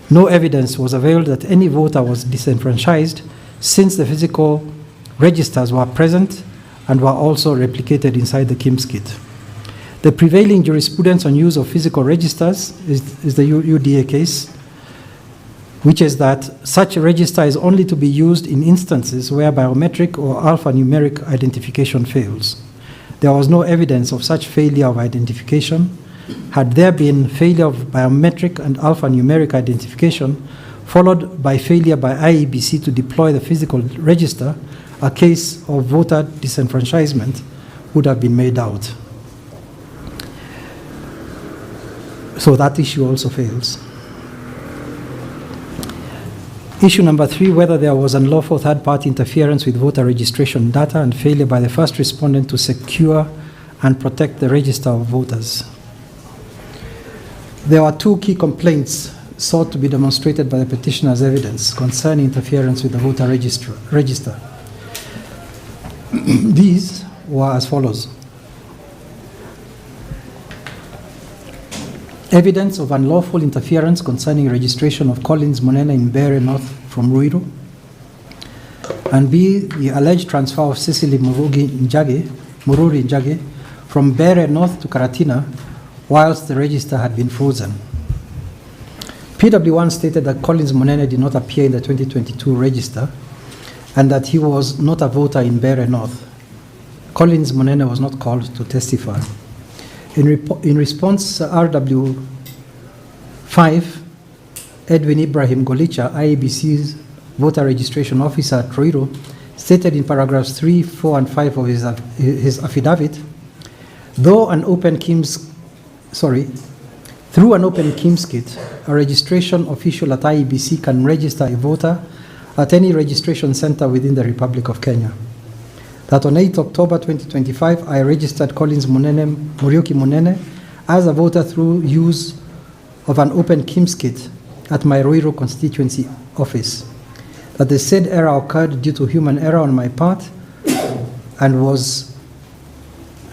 No evidence was availed that any voter was disenfranchised since the physical registers were present and were also replicated inside the KIMS kit. The prevailing jurisprudence on use of physical registers is the UDA case, which is that such a register is only to be used in instances where biometric or alphanumeric identification fails. There was no evidence of such failure of identification. Had there been failure of biometric and alphanumeric identification, followed by failure by IEBC to deploy the physical register, a case of voter disenfranchisement would have been made out. So that issue also fails. Issue number 3, whether there was unlawful third-party interference with voter registration data and failure by the first respondent to secure and protect the register of voters. There are 2 key complaints sought to be demonstrated by the petitioner's evidence concerning interference with the voter register. These were as follows. Evidence of unlawful interference concerning registration of Collins Monene in Mbeere North from Ruiru. And B, the alleged transfer of Cecily Mururi Njage from Mbeere North to Karatina whilst the register had been frozen. PW1 stated that Collins Monene did not appear in the 2022 register and that he was not a voter in Mbeere North. Collins Monene was not called to testify. In response, RW5, Edwin Ibrahim Golicha, IEBC's voter registration officer at Ruiru, stated in paragraphs 3, 4, and 5 of his affidavit, through an open KIMS kit, a registration official at IEBC can register a voter at any registration center within the Republic of Kenya. That on 8 October 2025, I registered Collins Muriuki Monene as a voter through use of an open KIMS kit at my Ruiru constituency office. That the said error occurred due to human error on my part and was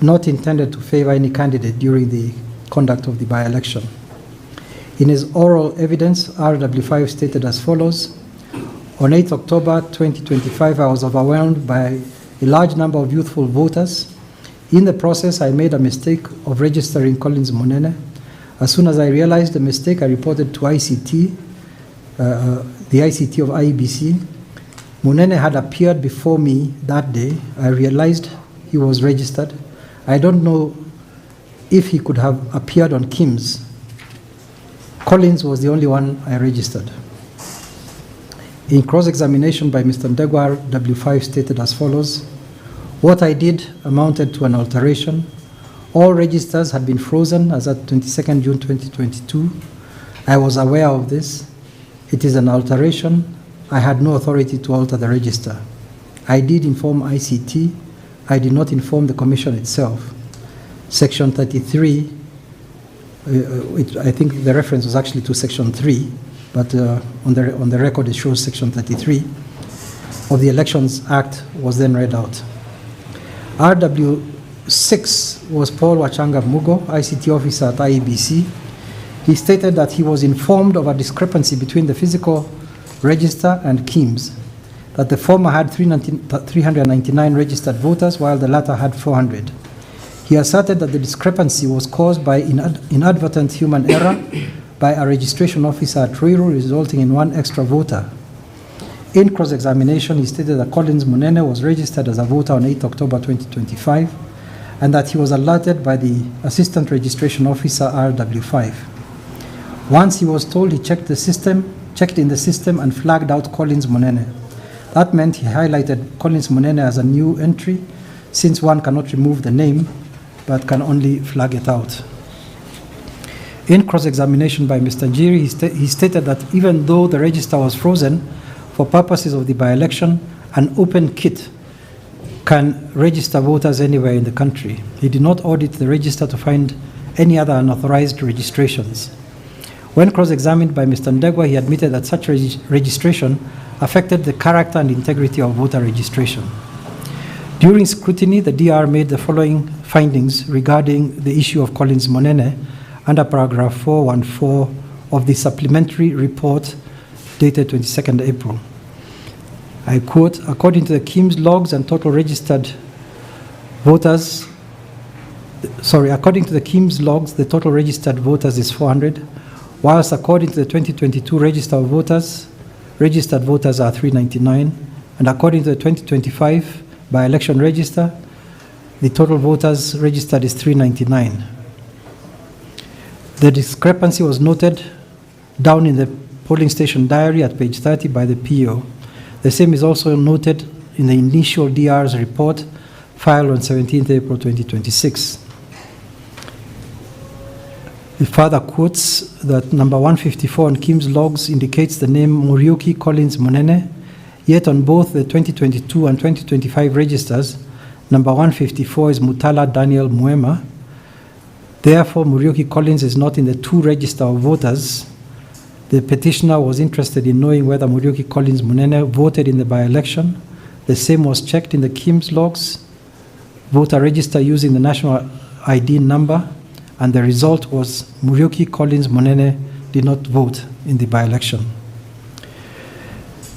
not intended to favor any candidate during the conduct of the by-election. In his oral evidence, RW5 stated as follows. On 8 October 2025, I was overwhelmed by a large number of youthful voters. In the process, I made a mistake of registering Collins Monene. As soon as I realized the mistake, I reported to ICT, the ICT of IEBC. Monene had appeared before me that day. I realized he was registered. I don't know if he could have appeared on KIMS. Collins was the only one I registered. In cross-examination by Mr. Ndegwa, W5 stated as follows: what I did amounted to an alteration. All registers had been frozen as at 22nd June 2022. I was aware of this. It is an alteration. I had no authority to alter the register. I did inform ICT. I did not inform the Commission itself. Section 33, I think the reference was actually to Section 3, but on the record it shows Section 33 of the Elections Act was then read out. RW6 was Paul Wachanga Mugo, ICT officer at IEBC. He stated that he was informed of a discrepancy between the physical register and KIMS, that the former had 399 registered voters while the latter had 400. He asserted that the discrepancy was caused by inadvertent human error by a registration officer at Ruiru, resulting in one extra voter. In cross-examination, he stated that Collins Munene was registered as a voter on 8 October 2025 and that he was alerted by the Assistant Registration Officer RW5. Once he was told, he checked in the system and flagged out Collins Munene. That meant he highlighted Collins Munene as a new entry, since one cannot remove the name but can only flag it out. In cross-examination by Mr. Njiri, he stated that even though the register was frozen for purposes of the by-election, an open kit can register voters anywhere in the country. He did not audit the register to find any other unauthorized registrations. When cross-examined by Mr. Ndegwa, he admitted that such registration affected the character and integrity of voter registration. During scrutiny, the DR made the following findings regarding the issue of Collins Munene under paragraph 414 of the supplementary report dated 22nd April. I quote, according to the KIMS logs and total registered voters, according to the KIMS logs, the total registered voters is 400, whilst according to the 2022 register of voters, registered voters are 399, and according to the 2025 by-election register, the total voters registered is 399. The discrepancy was noted down in the polling station diary at page 30 by the PO. The same is also noted in the initial DR's report filed on 17th April 2026. It further quotes that number 154 on KIMS logs indicates the name Muriuki Collins Munene, yet on both the 2022 and 2025 registers, number 154 is Mutala Daniel Muema. Therefore, Muriuki Collins is not in the two register of voters. The petitioner was interested in knowing whether Muriuki Collins Munene voted in the by-election. The same was checked in the KIMS logs, voter register using the national ID number, and the result was Muriuki Collins Munene did not vote in the by-election.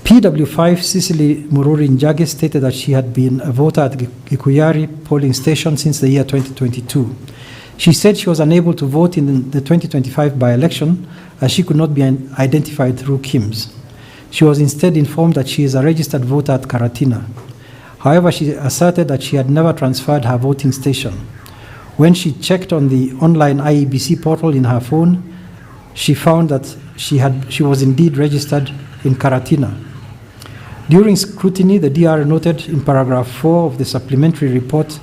PW5 Cicely Mururi Njage stated that she had been a voter at Gikuyari polling station since the year 2022. She said she was unable to vote in the 2025 by-election as she could not be identified through KIMS. She was instead informed that she is a registered voter at Karatina. However, she asserted that she had never transferred her voting station. When she checked on the online IEBC portal in her phone, she found that she was indeed registered in Karatina. During scrutiny, the DR noted in paragraph 4 of the supplementary report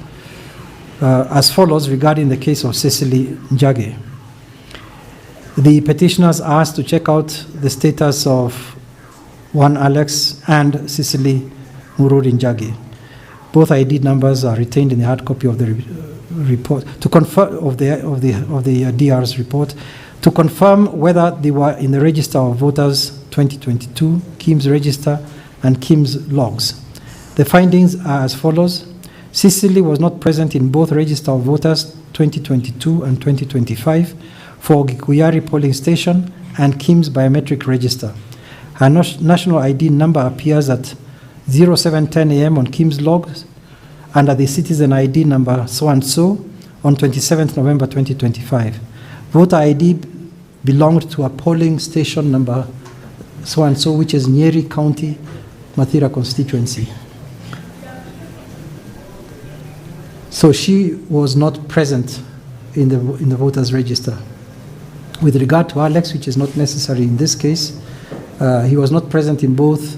as follows regarding the case of Cecily Njage. The petitioners asked to check out the status of one Alex and Cecily Mururi Njage. Both ID numbers are retained in the hard copy of the report to confirm of the DR's report to confirm whether they were in the register of voters 2022, KIMS register, and KIMS logs. The findings are as follows. Cecily was not present in both register of voters 2022 and 2025 for Gikuyari polling station and KIMS biometric register. Her national ID number appears at 0710 AM on KIMS logs under the citizen ID number so-and-so on 27th November 2025. Voter ID belonged to a polling station number so-and-so, which is Nyeri County, Mathira constituency. So she was not present in the voters register. With regard to Alex, which is not necessary in this case, he was not present in both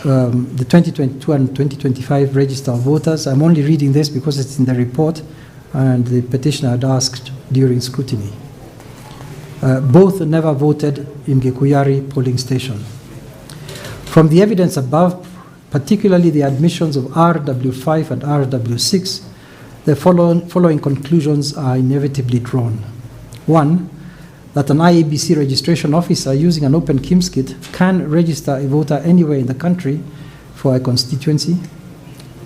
the 2022 and 2025 register of voters. I'm only reading this because it's in the report and the petitioner had asked during scrutiny. Both never voted in Gikuyari polling station. From the evidence above, particularly the admissions of RW5 and RW6, the following conclusions are inevitably drawn. 1, that an IEBC registration officer using an open KIMS kit can register a voter anywhere in the country for a constituency.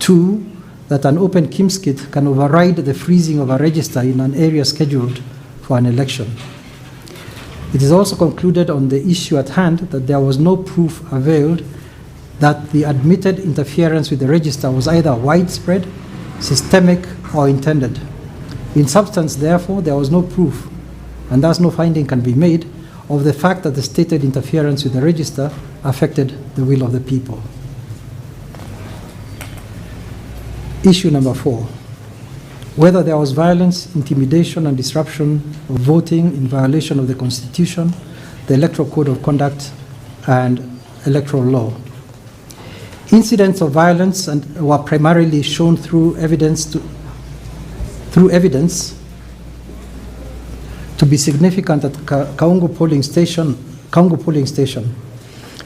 2, that an open KIMS kit can override the freezing of a register in an area scheduled for an election. It is also concluded on the issue at hand that there was no proof availed that the admitted interference with the register was either widespread, systemic, or intended. In substance, therefore, there was no proof, and thus no finding can be made of the fact that the stated interference with the register affected the will of the people. Issue number 4, whether there was violence, intimidation, and disruption of voting in violation of the Constitution, the Electoral Code of Conduct, and electoral law. Incidents of violence were primarily shown through evidence to be significant at Kaungu polling station.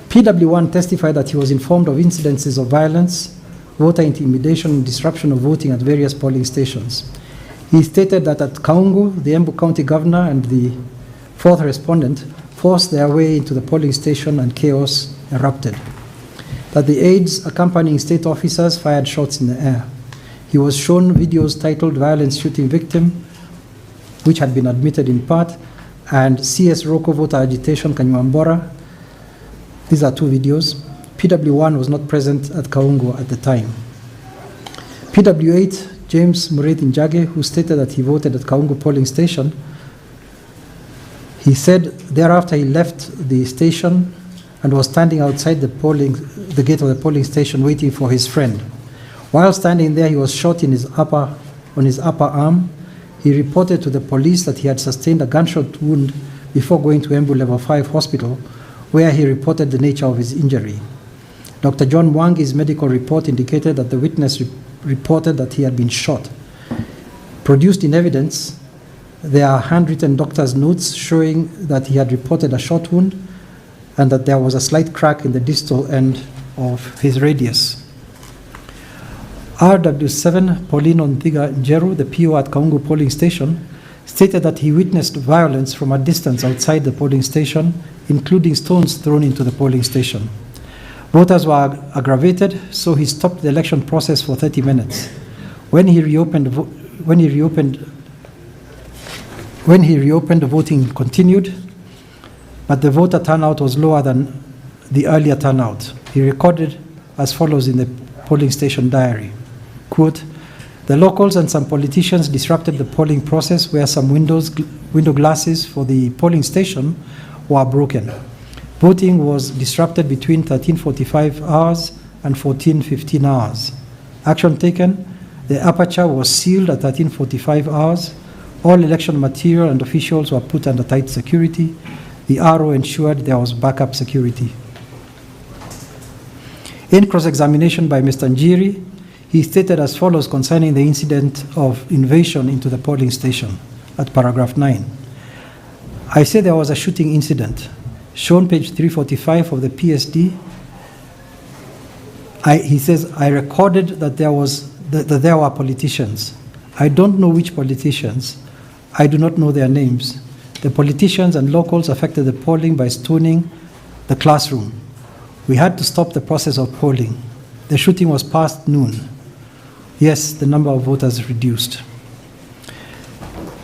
PW1 testified that he was informed of incidences of violence, voter intimidation, and disruption of voting at various polling stations. He stated that at Kaungu, the Embu County Governor and the fourth respondent forced their way into the polling station and chaos erupted. That the aides accompanying state officers fired shots in the air. He was shown videos titled Violence Shooting Victim, which had been admitted in part, and CS Roko Voter Agitation Kanywambora. These are 2 videos. PW1 was not present at Kaungu at the time. PW8, James Mureithi Njage, who stated that he voted at Kaungu polling station, he said thereafter he left the station and was standing outside the gate of the polling station waiting for his friend. While standing there, he was shot on his upper arm. He reported to the police that he had sustained a gunshot wound before going to Embu Level 5 Hospital, where he reported the nature of his injury. Dr. John Mwangi's medical report indicated that the witness reported that he had been shot. Produced in evidence, there are handwritten doctor's notes showing that he had reported a shot wound and that there was a slight crack in the distal end of his radius. RW7, Pauline Onthiga Njeru, the PO at Kaungu polling station, stated that he witnessed violence from a distance outside the polling station, including stones thrown into the polling station. Voters were aggravated, so he stopped the election process for 30 minutes. When he reopened, the voting continued, but the voter turnout was lower than the earlier turnout. He recorded as follows in the polling station diary. Quote, the locals and some politicians disrupted the polling process where some window glasses for the polling station were broken. Voting was disrupted between 13:45 hours and 14:15 hours. Action taken, the aperture was sealed at 13:45 hours. All election material and officials were put under tight security. The RO ensured there was backup security. In cross-examination by Mr. Njiri, he stated as follows concerning the incident of invasion into the polling station at paragraph 9. I say there was a shooting incident. Shown page 345 of the PSD. He says, I recorded that there were politicians. I don't know which politicians. I do not know their names. The politicians and locals affected the polling by stoning the classroom. We had to stop the process of polling. The shooting was past noon. Yes, the number of voters reduced.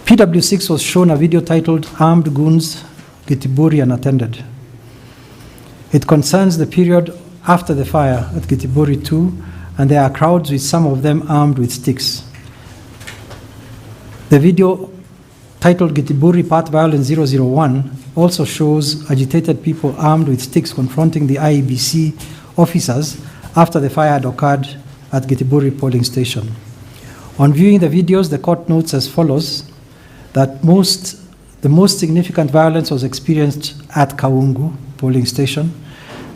PW6 was shown a video titled Armed Goons, Gitiburi Unattended. It concerns the period after the fire at Gitiburi 2, and there are crowds with some of them armed with sticks. The video titled Gitiburi Path Violence 001 also shows agitated people armed with sticks confronting the IEBC officers after the fire had occurred at Gitiburi polling station. On viewing the videos, the court notes as follows that most The most significant violence was experienced at Kaungu polling station.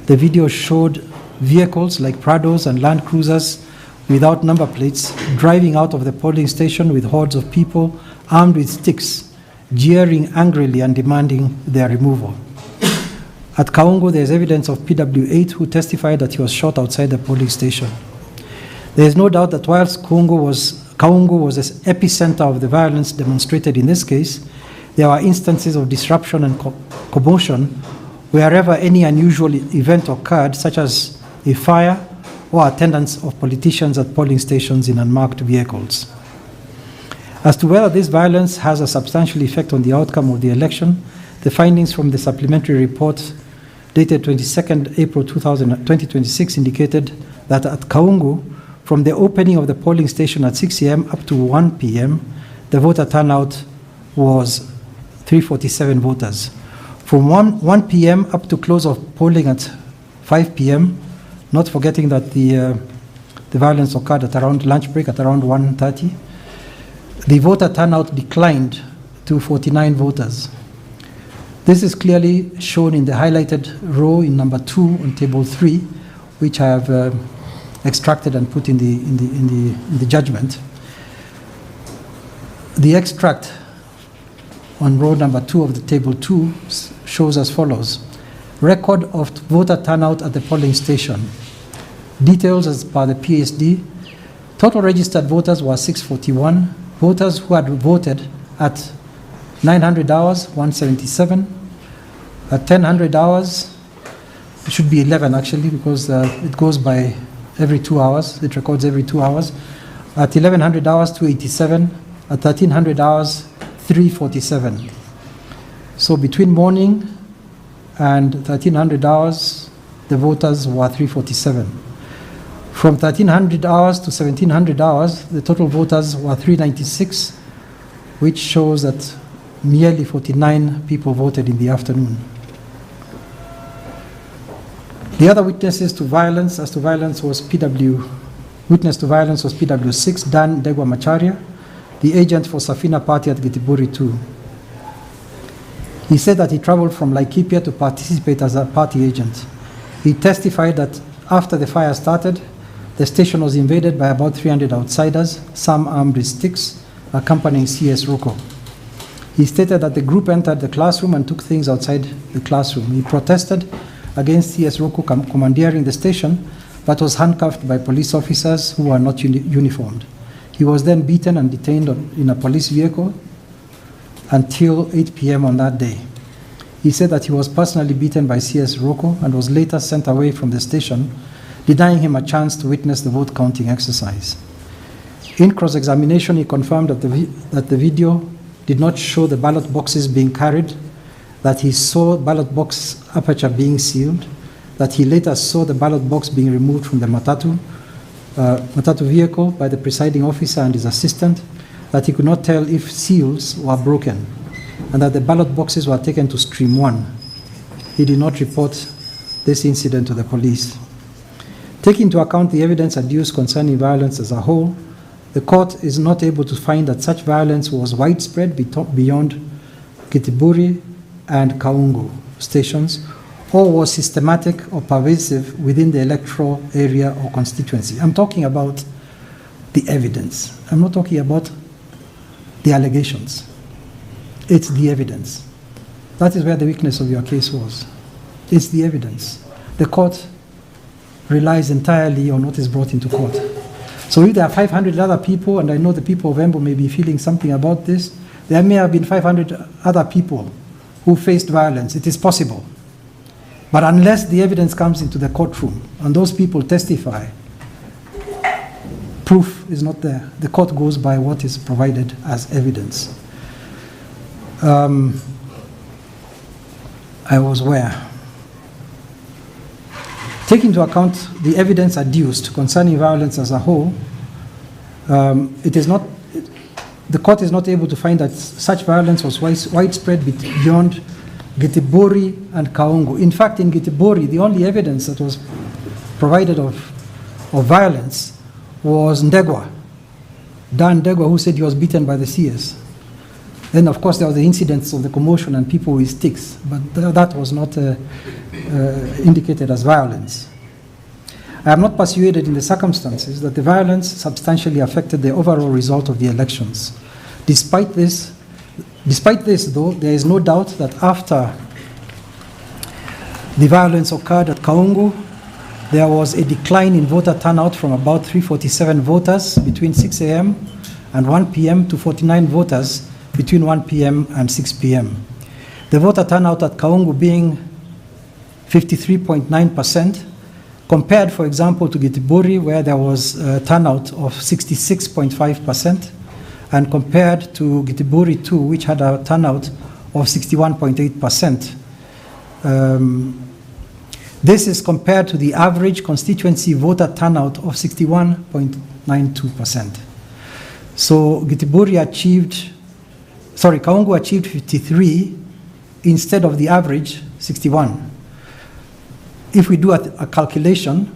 The video showed vehicles like Prados and Land Cruisers without number plates driving out of the polling station with hordes of people armed with sticks, jeering angrily and demanding their removal. At Kaungu, there is evidence of PW8 who testified that he was shot outside the polling station. There is no doubt that whilst Kaungu was the epicenter of the violence demonstrated in this case, there were instances of disruption and commotion wherever any unusual event occurred, such as a fire or attendance of politicians at polling stations in unmarked vehicles. As to whether this violence has a substantial effect on the outcome of the election, the findings from the supplementary report dated 22nd April 2026 indicated that at Kaungu, from the opening of the polling station at 6 a.m. up to 1 p.m., the voter turnout was 347 voters. From 1 p.m. up to close of polling at 5 p.m., not forgetting that the violence occurred at around lunch break at around 1:30, the voter turnout declined to 49 voters. This is clearly shown in the highlighted row in number 2 on table 3, which I have extracted and put in the judgment. The extract on row number 2 of the table 2 shows as follows. Record of voter turnout at the polling station. Details as per the PSD. Total registered voters were 641. Voters who had voted at 900 hours, 177. At 1000 hours, it should be 11 actually, because it goes by every 2 hours. It records every 2 hours. At 1100 hours, 287. At 1300 hours, 347. So between morning and 1300 hours, the voters were 347. From 1300 hours to 1700 hours, the total voters were 396, which shows that merely 49 people voted in the afternoon. The other witnesses to violence, witness to violence was PW6, Dan Degwa Macharia, the agent for Safina Party at Gitiburi 2. He said that he traveled from Laikipia to participate as a party agent. He testified that after the fire started, the station was invaded by about 300 outsiders, some armed with sticks, accompanying CS Ruko. He stated that the group entered the classroom and took things outside the classroom. He protested against CS Ruko commandeering the station, but was handcuffed by police officers who were not uniformed. He was then beaten and detained in a police vehicle until 8 p.m. on that day. He said that he was personally beaten by CS Ruko and was later sent away from the station, denying him a chance to witness the vote counting exercise. In cross-examination, he confirmed that the video did not show the ballot boxes being carried, that he saw ballot box aperture being sealed, that he later saw the ballot box being removed from the matatu vehicle by the presiding officer and his assistant, that he could not tell if seals were broken, and that the ballot boxes were taken to Stream 1. He did not report this incident to the police. Taking into account the evidence adduced concerning violence as a whole, the court is not able to find that such violence was widespread beyond Gitiburi and Kaungu stations, or was systematic or pervasive within the electoral area or constituency. I'm talking about the evidence. I'm not talking about the allegations. It's the evidence. That is where the weakness of your case was. It's the evidence. The court relies entirely on what is brought into court. So if there are 500 other people, and I know the people of Embu may be feeling something about this, there may have been 500 other people who faced violence. It is possible. But unless the evidence comes into the courtroom and those people testify, proof is not there. The court goes by what is provided as evidence. I was where? Taking into account the evidence adduced concerning violence as a whole, the court is not able to find that such violence was widespread beyond Gitiburi and Kaungu. In fact, in Gitiburi, the only evidence that was provided of violence was Ndegwa, Dan Ndegwa, who said he was beaten by the CS. Then, of course, there were the incidents of the commotion and people with sticks, but that was not indicated as violence. I am not persuaded in the circumstances that the violence substantially affected the overall result of the elections. Despite this, though, there is no doubt that after the violence occurred at Kaungu, there was a decline in voter turnout from about 347 voters between 6 a.m. and 1 p.m. to 49 voters between 1 p.m. and 6 p.m. The voter turnout at Kaungu being 53.9%, compared, for example, to Gitiburi, where there was a turnout of 66.5%, and compared to Gitiburi 2, which had a turnout of 61.8%. This is compared to the average constituency voter turnout of 61.92%. So Kaungu achieved 53 instead of the average 61. If we do a calculation,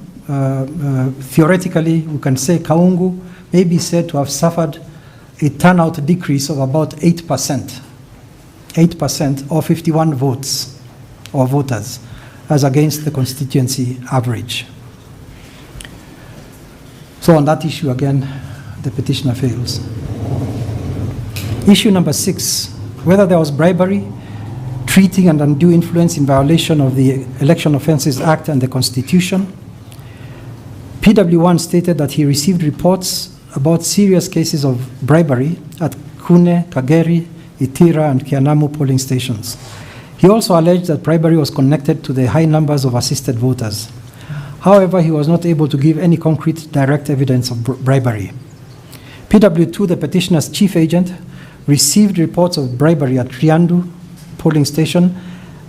theoretically, we can say Kaungu may be said to have suffered a turnout decrease of about 8%. 8% or 51 votes or voters, as against the constituency average. So on that issue, again, the petitioner fails. Issue number 6, whether there was bribery, treating and undue influence in violation of the Election Offences Act and the Constitution. PW1 stated that he received reports about serious cases of bribery at Kune, Kageri, Itira, and Kianamu polling stations. He also alleged that bribery was connected to the high numbers of assisted voters. However, he was not able to give any concrete direct evidence of bribery. PW2, the petitioner's chief agent, received reports of bribery at Riandu polling station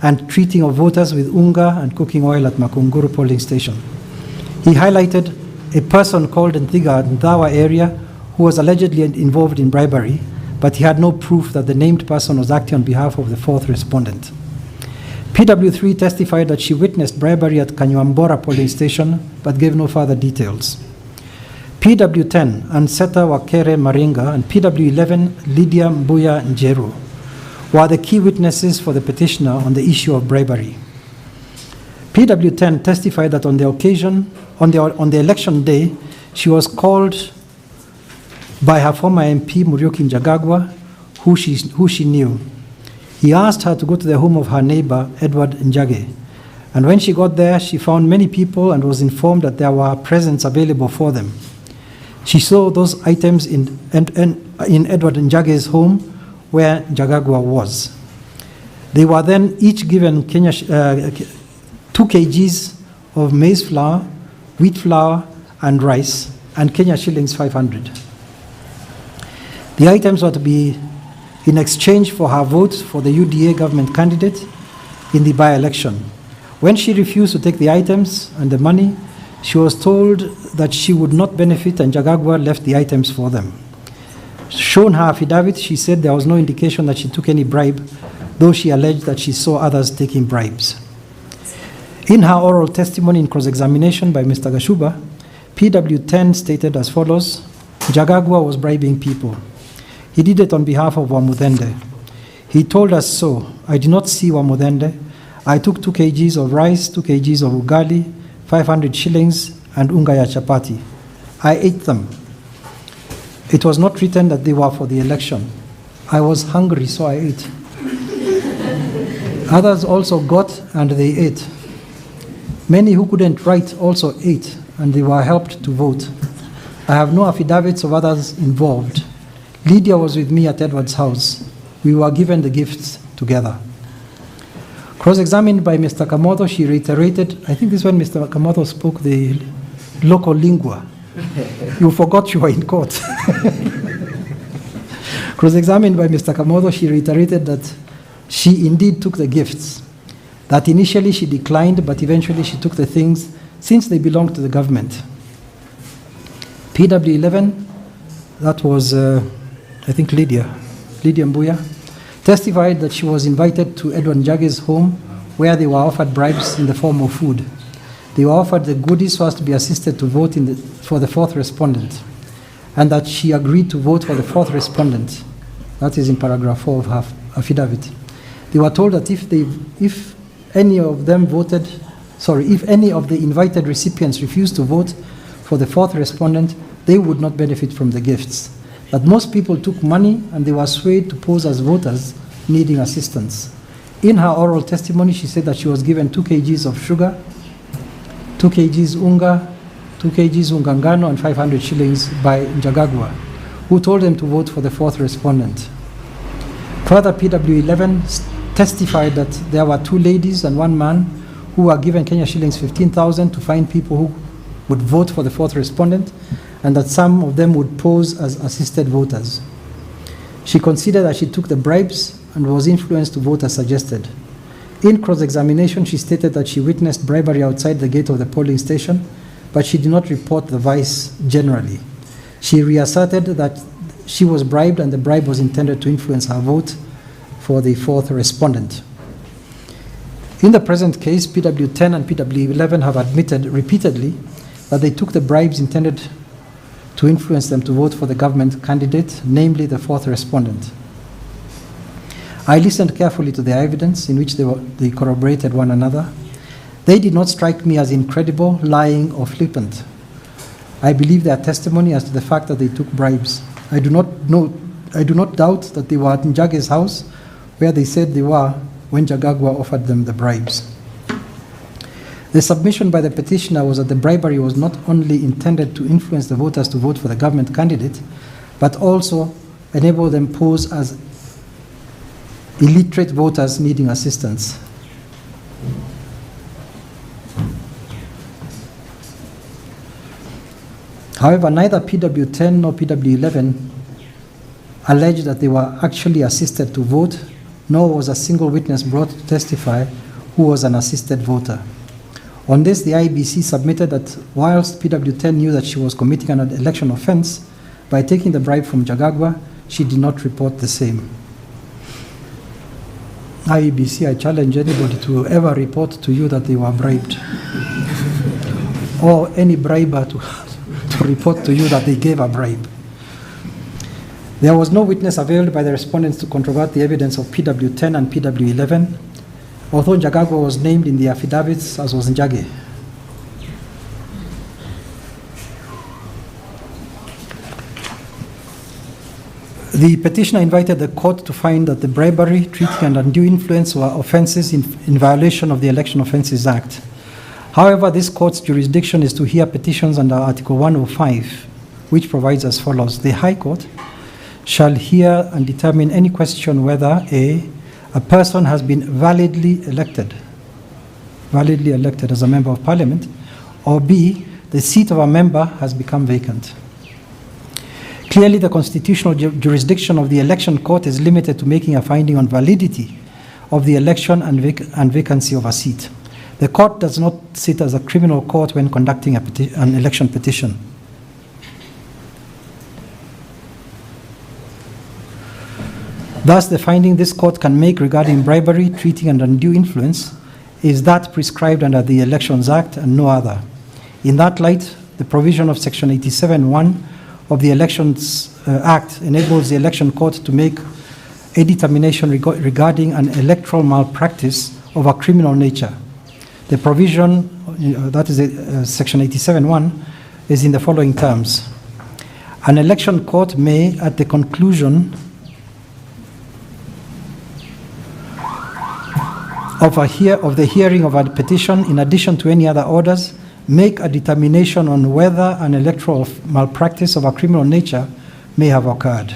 and treating of voters with unga and cooking oil at Makunguru polling station. He highlighted a person called Ndawa area who was allegedly involved in bribery, but he had no proof that the named person was acting on behalf of the fourth respondent. PW3 testified that she witnessed bribery at Kanywambora polling station, but gave no further details. PW10, Anseta Wakere Maringa, and PW11, Lydia Mbuya Njeru, were the key witnesses for the petitioner on the issue of bribery. PW10 testified that on the occasion, on the election day, she was called by her former MP, Muriuki Njagagwa, who she knew. He asked her to go to the home of her neighbor, Edward Njage. And when she got there, she found many people and was informed that there were presents available for them. She saw those items in Edward Njage's home where Njagagwa was. They were then each given 2 kgs of maize flour, wheat flour, and rice, and Kenya shillings 500. The items were to be in exchange for her vote for the UDA government candidate in the by-election. When she refused to take the items and the money, she was told that she would not benefit, and Njagagwa left the items for them. Shown her affidavit, she said there was no indication that she took any bribe, though she alleged that she saw others taking bribes. In her oral testimony in cross-examination by Mr. Gashuba, PW10 stated as follows: Njagagwa was bribing people. He did it on behalf of Wamudende. He told us so. I did not see Wamudende. I took 2 kgs of rice, 2 kgs of ugali, 500 shillings, and unga ya chapati. I ate them. It was not written that they were for the election. I was hungry, so I ate. Others also got and they ate. Many who couldn't write also ate, and they were helped to vote. I have no affidavits of others involved. Lydia was with me at Edward's house. We were given the gifts together. Cross-examined by Mr. Kamoto, she reiterated, I think this is when Mr. Kamoto spoke the local lingua. You forgot you were in court. Cross-examined by Mr. Kamoto, she reiterated that she indeed took the gifts, that initially she declined, but eventually she took the things since they belonged to the government. PW11, that was, I think, Lydia Mbuya, testified that she was invited to Edward Njage's home where they were offered bribes in the form of food. They were offered the goodies so as to be assisted to vote for the fourth respondent, and that she agreed to vote for the fourth respondent. That is in paragraph 4 of her affidavit. They were told that if any of the invited recipients refused to vote for the fourth respondent, they would not benefit from the gifts. But most people took money and they were swayed to pose as voters needing assistance. In her oral testimony, she said that she was given 2 kgs of sugar, 2 kgs unga, 2 kgs ungangano, and 500 shillings by Gachagua, who told them to vote for the fourth respondent. Further, PW11 testified that there were 2 ladies and 1 man who were given Kenya shillings 15,000 to find people who would vote for the fourth respondent, and that some of them would pose as assisted voters. She considered that she took the bribes and was influenced to vote as suggested. In cross-examination, she stated that she witnessed bribery outside the gate of the polling station, but she did not report the vice generally. She reasserted that she was bribed and the bribe was intended to influence her vote for the fourth respondent. In the present case, PW10 and PW11 have admitted repeatedly that they took the bribes intended to influence them to vote for the government candidate, namely the fourth respondent. I listened carefully to their evidence, in which they corroborated one another. They did not strike me as incredible, lying, or flippant. I believe their testimony as to the fact that they took bribes. I do not doubt that they were at Njage's house, where they said they were when Gachagua offered them the bribes. The submission by the petitioner was that the bribery was not only intended to influence the voters to vote for the government candidate, but also enable them pose as illiterate voters needing assistance. However, neither PW10 nor PW11 alleged that they were actually assisted to vote, nor was a single witness brought to testify who was an assisted voter. On this, the IEBC submitted that whilst PW10 knew that she was committing an election offense by taking the bribe from Gachagua, she did not report the same. IEBC, I challenge anybody to ever report to you that they were bribed, or any briber to report to you that they gave a bribe. There was no witness availed by the respondents to controvert the evidence of PW10 and PW11, although Gachagua was named in the affidavits, as was Njage. The petitioner invited the court to find that the bribery, treating, and undue influence were offences in violation of the Election Offences Act. However, this court's jurisdiction is to hear petitions under Article 105, which provides as follows: the High Court shall hear and determine any question whether a person has been validly elected as a member of parliament, or b, the seat of a member has become vacant. Clearly, the constitutional jurisdiction of the election court is limited to making a finding on validity of the election and vacancy of a seat. The court does not sit as a criminal court when conducting an election petition. Thus, the finding this court can make regarding bribery, treating, and undue influence is that prescribed under the Elections Act and no other. In that light, the provision of Section 87(1) of the Elections Act enables the election court to make a determination regarding an electoral malpractice of a criminal nature. The provision, that is Section 87(1), is in the following terms. An election court may, at the conclusion of the hearing of a petition, in addition to any other orders, make a determination on whether an electoral malpractice of a criminal nature may have occurred.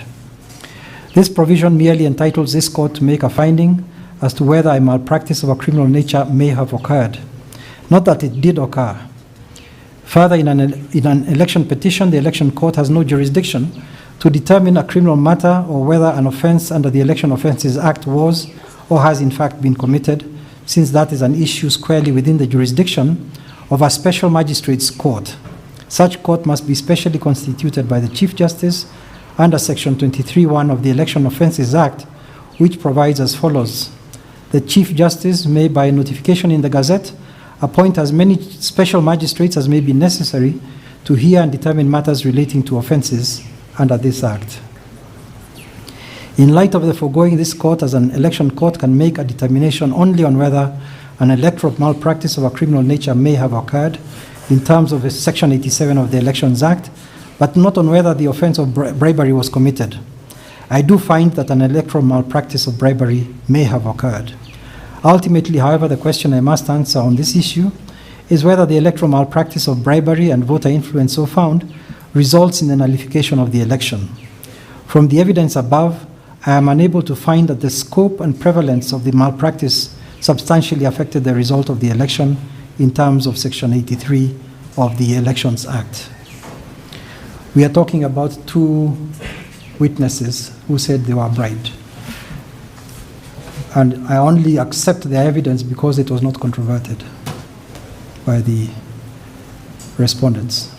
This provision merely entitles this court to make a finding as to whether a malpractice of a criminal nature may have occurred, not that it did occur. Further, in an election petition, the election court has no jurisdiction to determine a criminal matter or whether an offense under the Election Offences Act was or has in fact been committed, since that is an issue squarely within the jurisdiction of a special magistrate's court. Such court must be specially constituted by the Chief Justice under Section 23(1) of the Election Offences Act, which provides as follows: the Chief Justice may, by notification in the Gazette, appoint as many special magistrates as may be necessary to hear and determine matters relating to offences under this Act. In light of the foregoing, this court, as an election court, can make a determination only on whether an electoral malpractice of a criminal nature may have occurred in terms of Section 87 of the Elections Act, but not on whether the offense of bribery was committed. I do find that an electoral malpractice of bribery may have occurred. Ultimately, however, the question I must answer on this issue is whether the electoral malpractice of bribery and voter influence so found results in the nullification of the election. From the evidence above, I am unable to find that the scope and prevalence of the malpractice substantially affected the result of the election in terms of Section 83 of the Elections Act. We are talking about two witnesses who said they were bribed. And I only accept their evidence because it was not controverted by the respondents.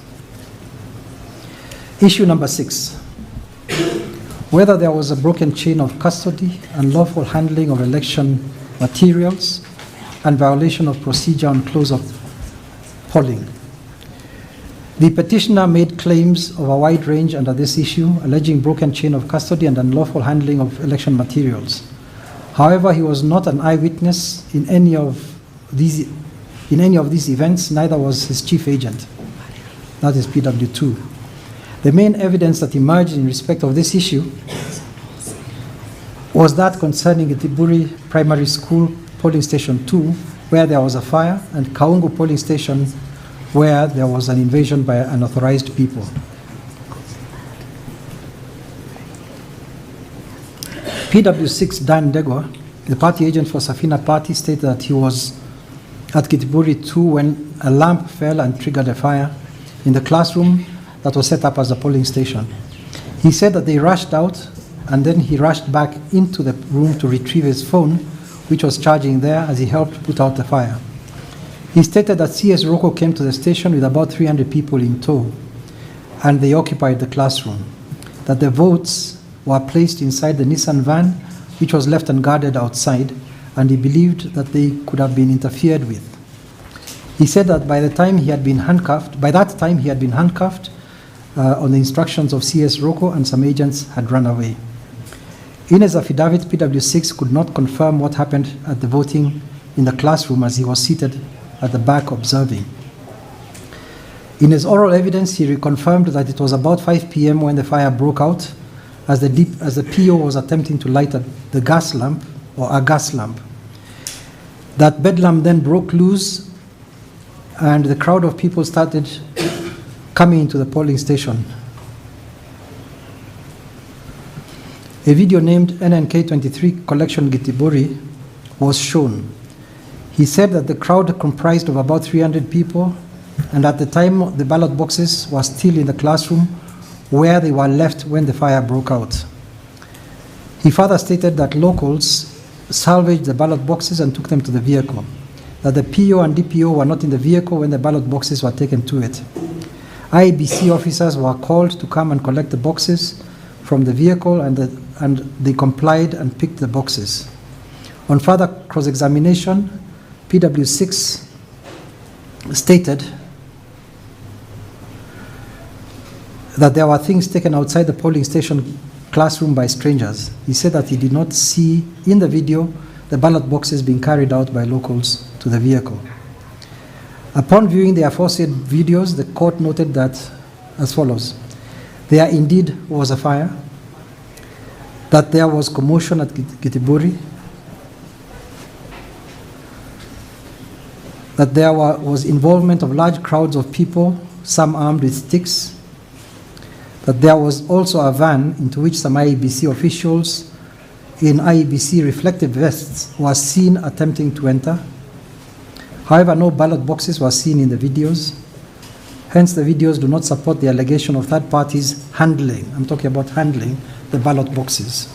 Issue number 6. Whether there was a broken chain of custody, unlawful handling of election materials, and violation of procedure on close of polling. The petitioner made claims of a wide range under this issue, alleging broken chain of custody and unlawful handling of election materials. However, he was not an eyewitness in any of these events, neither was his chief agent, that is PW2. The main evidence that emerged in respect of this issue was that concerning Bribery Primary School Polling Station 2, where there was a fire, and Kaungu Polling Station, where there was an invasion by unauthorized people. PW6 Dan Degwa, the party agent for Safina Party, stated that he was at Bribery 2 when a lamp fell and triggered a fire in the classroom that was set up as a polling station. He said that they rushed out and then he rushed back into the room to retrieve his phone, which was charging there, as he helped put out the fire. He stated that CS Roko came to the station with about 300 people in tow, and they occupied the classroom, that the votes were placed inside the Nissan van, which was left unguarded outside, and he believed that they could have been interfered with. He said that by that time he had been handcuffed on the instructions of CS Roko, and some agents had run away. In his affidavit, PW6 could not confirm what happened at the voting in the classroom, as he was seated at the back observing. In his oral evidence, he reconfirmed that it was about 5 p.m. when the fire broke out, as the PO was attempting to light a gas lamp. That bedlam then broke loose, and the crowd of people started coming into the polling station. A video named NNK23 Collection Gitibori was shown. He said that the crowd comprised of about 300 people, and at the time the ballot boxes were still in the classroom where they were left when the fire broke out. He further stated that locals salvaged the ballot boxes and took them to the vehicle, that the PO and DPO were not in the vehicle when the ballot boxes were taken to it. IEBC officers were called to come and collect the boxes from the vehicle, and they complied and picked the boxes. On further cross-examination, PW6 stated that there were things taken outside the polling station classroom by strangers. He said that he did not see in the video the ballot boxes being carried out by locals to the vehicle. Upon viewing the aforesaid videos, the court noted that as follows: there indeed was a fire, that there was commotion at Gitiburi, that there was involvement of large crowds of people, some armed with sticks, that there was also a van into which some IEBC officials in IEBC reflective vests were seen attempting to enter. However, no ballot boxes were seen in the videos. Hence, the videos do not support the allegation of third parties handling, I'm talking about handling, the ballot boxes.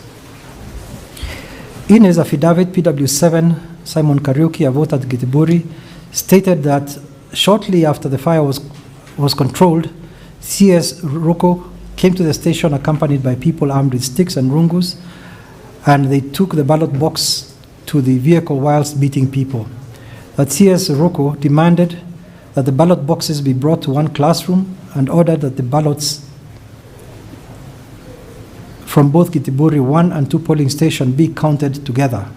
In his affidavit, PW7 Simon Kariuki, a voter at Gitiburi, stated that shortly after the fire was controlled, CS Roko came to the station accompanied by people armed with sticks and rungus, and they took the ballot box to the vehicle whilst beating people. That CS Roko demanded that the ballot boxes be brought to one classroom and ordered that the ballots from both Gitiburi 1 and 2 polling stations be counted together.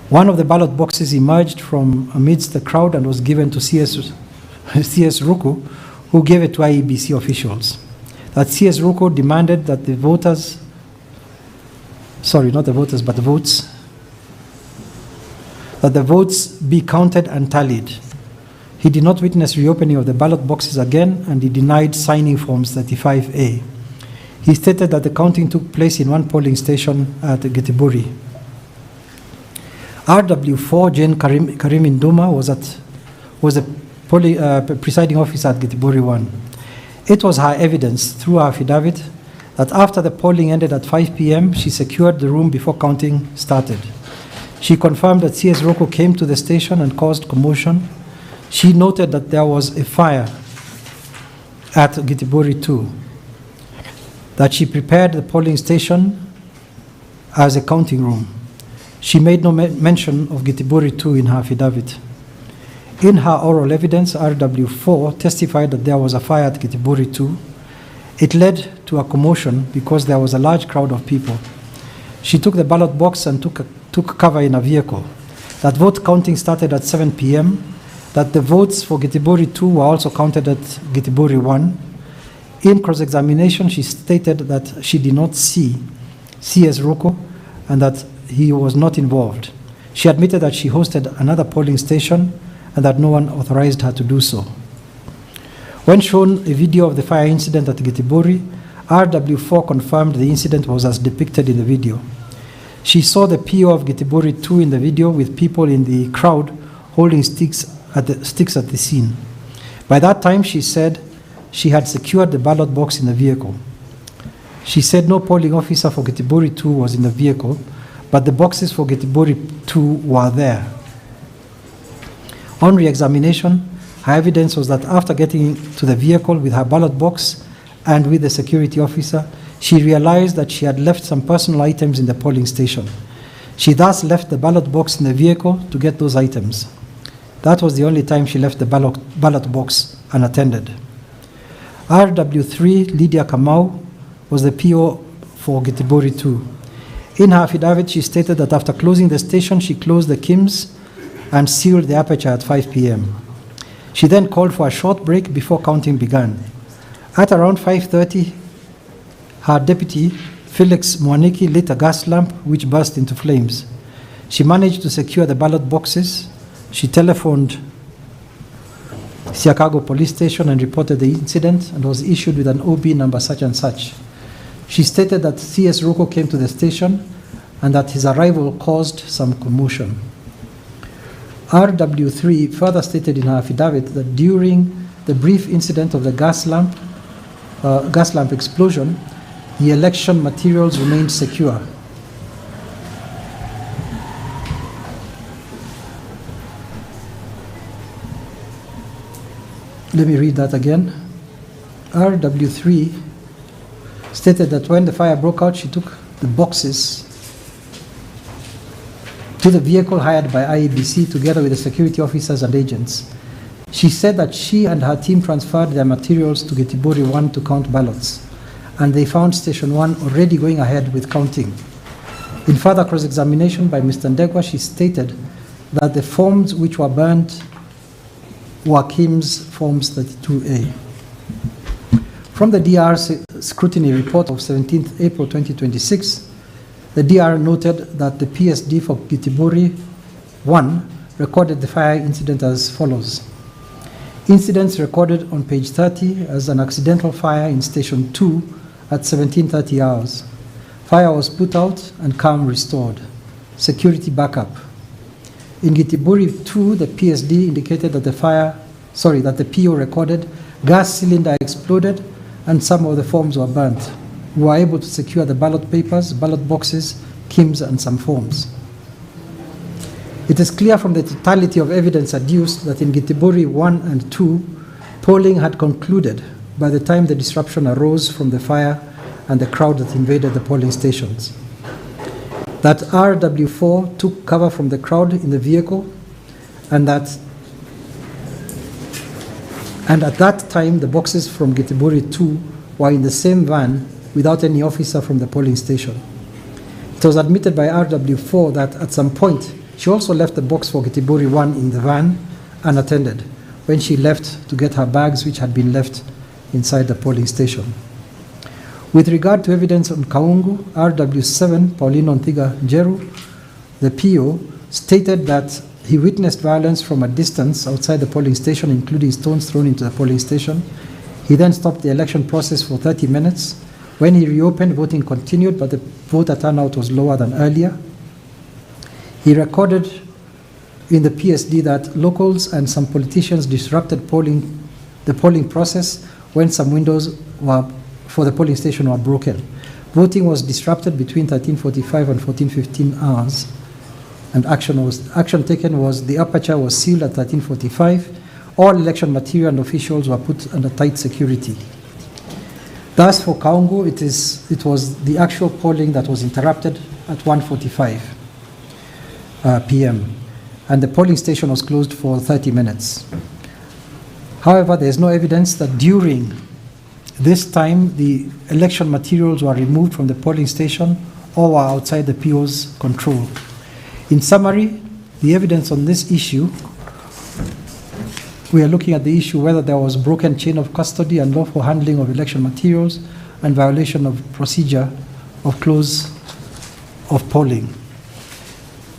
One of the ballot boxes emerged from amidst the crowd and was given to CS Ruku, who gave it to IEBC officials. That CS Ruku demanded that the voters, sorry, not the voters, but the votes, that the votes be counted and tallied. He did not witness reopening of the ballot boxes again, and he denied signing forms 35A. He stated that the counting took place in one polling station at Gitiburi. RW4 Jane Karim Induma was the presiding officer at Gitiburi 1. It was her evidence through her affidavit that after the polling ended at 5 p.m., she secured the room before counting started. She confirmed that CS Roko came to the station and caused commotion. She noted that there was a fire at Gitiburi 2, that she prepared the polling station as a counting room. She made no mention of Gitiburi 2 in her affidavit. In her oral evidence, RW4 testified that there was a fire at Gitiburi 2. It led to a commotion because there was a large crowd of people. She took the ballot box and took cover in a vehicle. That vote counting started at 7 p.m., that the votes for Gitiburi 2 were also counted at Gitiburi 1. In cross-examination, she stated that she did not see CS Roko and that he was not involved. She admitted that she hosted another polling station and that no one authorized her to do so. When shown a video of the fire incident at Gitiburi, RW4 confirmed the incident was as depicted in the video. She saw the PO of Gitiburi 2 in the video with people in the crowd holding sticks at the scene. By that time, she said she had secured the ballot box in the vehicle. She said no polling officer for Gitiburi 2 was in the vehicle, but the boxes for Gitiburi 2 were there. On re-examination, her evidence was that after getting to the vehicle with her ballot box and with the security officer, she realized that she had left some personal items in the polling station. She thus left the ballot box in the vehicle to get those items. That was the only time she left the ballot box unattended. RW3 Lydia Kamau was the PO for Gitiburi 2. In her affidavit, she stated that after closing the station, she closed the KIMS and sealed the aperture at 5 p.m. She then called for a short break before counting began. At around 5:30, her deputy, Felix Mwaniki, lit a gas lamp which burst into flames. She managed to secure the ballot boxes. She telephoned Siakago police station and reported the incident and was issued with an OB number such and such. She stated that CS Roko came to the station and that his arrival caused some commotion. RW3 further stated in her affidavit that during the brief incident of the gas lamp explosion, the election materials remained secure. Let me read that again. RW3 stated that when the fire broke out, she took the boxes to the vehicle hired by IEBC together with the security officers and agents. She said that she and her team transferred their materials to Gitiburi 1 to count ballots, and they found Station 1 already going ahead with counting. In further cross-examination by Mr. Ndegwa, she stated that the forms which were burnt were KIMS Forms 32A. From the DR scrutiny report of 17th April 2026, the DR noted that the PSD for Gitiburi 1 recorded the fire incident as follows. Incidents recorded on page 30 as an accidental fire in Station 2 at 17:30 hours. Fire was put out and calm restored. Security backup. In Gitiburi 2, the PSD indicated that the PO recorded gas cylinder exploded and some of the forms were burnt. We were able to secure the ballot papers, ballot boxes, KIMS, and some forms. It is clear from the totality of evidence adduced that in Gitiburi 1 and 2, polling had concluded by the time the disruption arose from the fire and the crowd that invaded the polling stations. That RW4 took cover from the crowd in the vehicle, and at that time the boxes from Gitiburi 2 were in the same van without any officer from the polling station. It was admitted by RW4 that at some point she also left the box for Gitiburi 1 in the van unattended when she left to get her bags, which had been left inside the polling station. With regard to evidence on Kaungu, RW7 Paulino Nthiga Njeru, the PO, stated that he witnessed violence from a distance outside the polling station, including stones thrown into the polling station. He then stopped the election process for 30 minutes. When he reopened, voting continued, but the voter turnout was lower than earlier. He recorded in the PSD that locals and some politicians disrupted the polling process when some windows for the polling station were broken. Voting was disrupted between 13:45 and 14:15 hours, and action taken was the aperture was sealed at 13:45. All election material and officials were put under tight security. Thus, for Kaungu, it was the actual polling that was interrupted at 1:45 p.m. and the polling station was closed for 30 minutes. However, there is no evidence that during this time the election materials were removed from the polling station or were outside the PO's control. In summary, the evidence on this issue, we are looking at the issue whether there was broken chain of custody and lawful handling of election materials and violation of procedure of close of polling.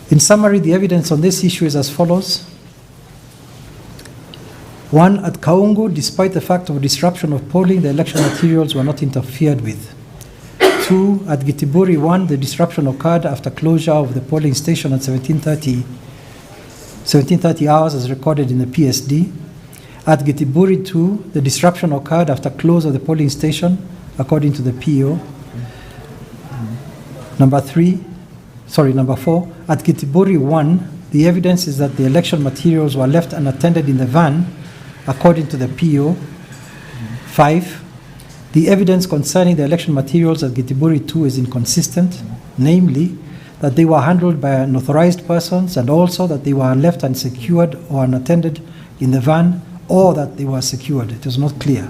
In summary, the evidence on this issue is as follows. 1, at Kaungu, despite the fact of disruption of polling, the election materials were not interfered with. 2, at Gitiburi 1, the disruption occurred after closure of the polling station at 17:30 hours as recorded in the PSD. At Gitiburi 2, the disruption occurred after close of the polling station according to the PO. Number 4, at Gitiburi 1, the evidence is that the election materials were left unattended in the van according to the PO. 5, the evidence concerning the election materials at Gitiburi 2 is inconsistent, namely that they were handled by unauthorized persons and also that they were left unsecured or unattended in the van or that they were secured. It is not clear.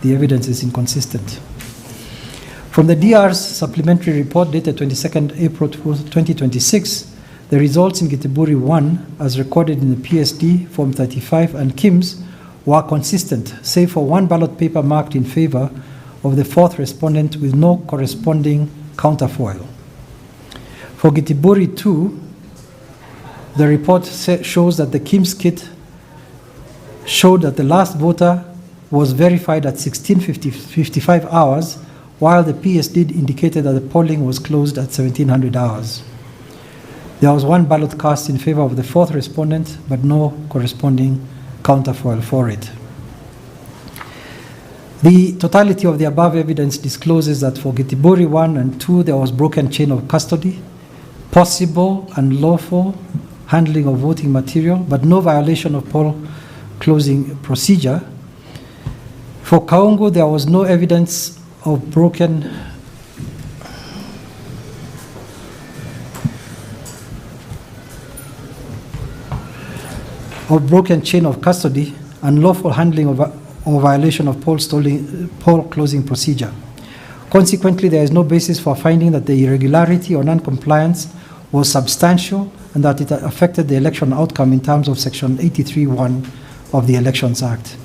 The evidence is inconsistent. From the DR's supplementary report dated 22nd April 2026, the results in Gitiburi 1, as recorded in the PSD, Form 35, and KIMS were consistent, save for one ballot paper marked in favor of the fourth respondent with no corresponding counterfoil. For Gitiburi 2, the report shows that the KIMS kit showed that the last voter was verified at 16:55 hours, while the PSD indicated that the polling was closed at 1700 hours. There was one ballot cast in favor of the fourth respondent, but no corresponding counterfoil for it. The totality of the above evidence discloses that for Gitiburi 1 and 2, there was broken chain of custody, possible and lawful handling of voting material, but no violation of poll closing procedure. For Kaungu, there was no evidence of broken chain of custody, unlawful handling of or violation of poll closing procedure. Consequently, there is no basis for finding that the irregularity or non-compliance was substantial and that it affected the election outcome in terms of Section 83(1) of the Elections Act.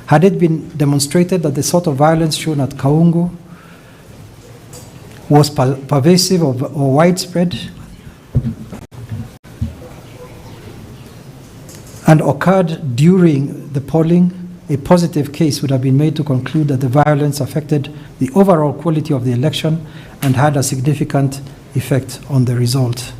Had it been demonstrated that the sort of violence shown at Kaungu was pervasive or widespread and occurred during the polling, a positive case would have been made to conclude that the violence affected the overall quality of the election and had a significant effect on the result.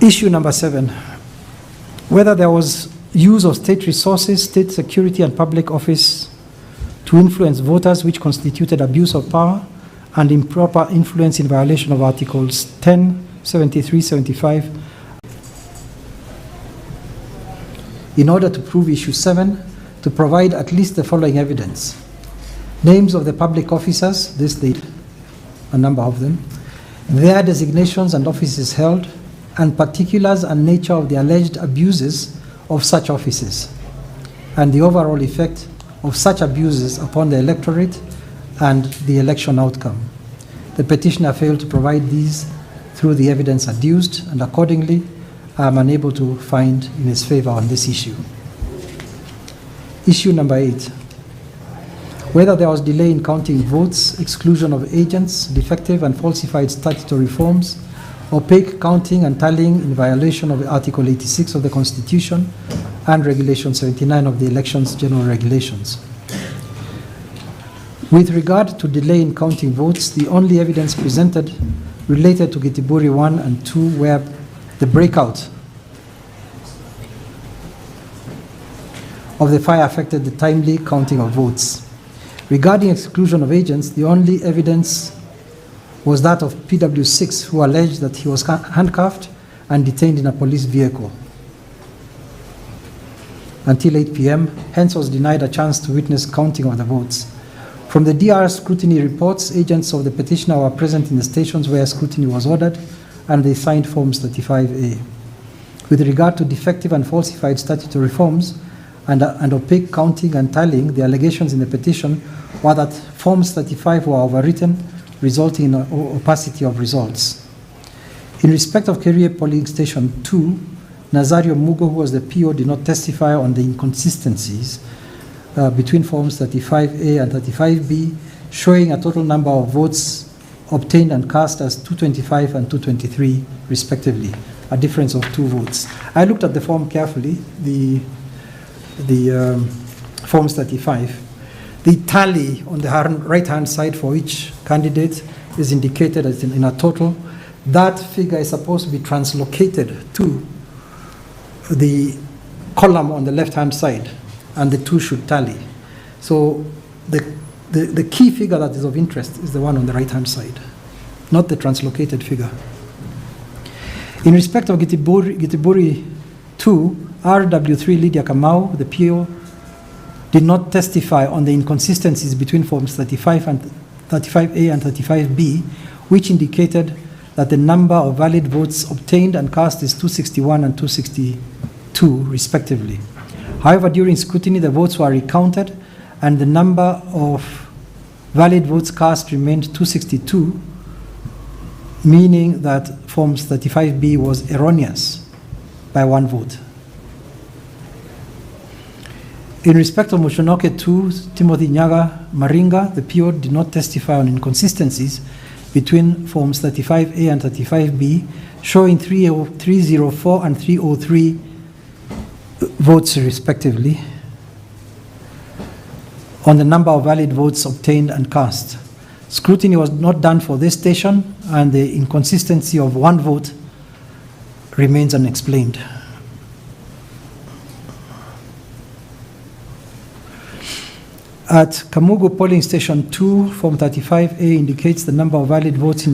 Issue number 7, whether there was use of state resources, state security and public office to influence voters, which constituted abuse of power and improper influence in violation of Articles 10, 73, 75. In order to prove issue 7, to provide at least the following evidence: names of the public officers, a number of them, their designations and offices held, and particulars and nature of the alleged abuses of such offices, and the overall effect of such abuses upon the electorate and the election outcome. The petitioner failed to provide these through the evidence adduced, and accordingly, I am unable to find in his favor on this issue. Issue number 8. Whether there was delay in counting votes, exclusion of agents, defective and falsified statutory forms, opaque counting and tallying in violation of Article 86 of the Constitution and Regulation 79 of the Elections General Regulations. With regard to delay in counting votes, the only evidence presented related to Gitiburi 1 and 2 were the breakout of the fire affected the timely counting of votes. Regarding exclusion of agents, the only evidence was that of PW6, who alleged that he was handcuffed and detained in a police vehicle until 8 p.m., hence was denied a chance to witness counting of the votes. From the DR scrutiny reports, agents of the petitioner were present in the stations where scrutiny was ordered, and they signed Forms 35A. With regard to defective and falsified statutory forms and opaque counting and tallying, the allegations in the petition were that Forms 35 were overwritten, resulting in opacity of results. In respect of Kerie Polling Station 2, Nazario Mugo, who was the PO, did not testify on the inconsistencies between Forms 35A and 35B, showing a total number of votes obtained and cast as 225 and 223, respectively, a difference of 2 votes. I looked at the form carefully, the Forms 35. The tally on the right-hand side for each candidate is indicated as in a total. That figure is supposed to be translocated to the column on the left-hand side, and the 2 should tally. So the key figure that is of interest is the one on the right-hand side, not the translocated figure. In respect of Gitiburi 2, RW3 Lydia Kamau, the PO, did not testify on the inconsistencies between Forms 35 and 35A and 35B, which indicated that the number of valid votes obtained and cast is 261 and 262, respectively. However, during scrutiny, the votes were recounted, and the number of valid votes cast remained 262, meaning that Forms 35B was erroneous by 1 vote. In respect of Mushonoke 2, Timothy Nyaga Maringa, the PO, did not testify on inconsistencies between Forms 35A and 35B, showing 304 and 303 votes respectively on the number of valid votes obtained and cast. Scrutiny was not done for this station, and the inconsistency of 1 vote remains unexplained. At Kamugu Polling Station 2, Form 35A indicates the number of valid votes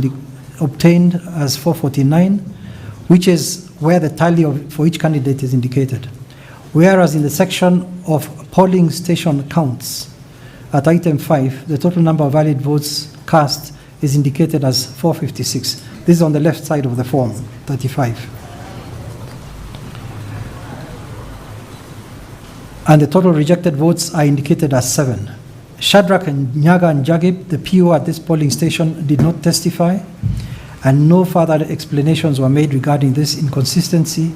obtained as 449, which is where the tally for each candidate is indicated. Whereas in the section of polling station counts, at item 5, the total number of valid votes cast is indicated as 456. This is on the left side of the form, 35. And the total rejected votes are indicated as 7. Shadrach and Nyaga and Jagib, the PO at this polling station, did not testify, and no further explanations were made regarding this inconsistency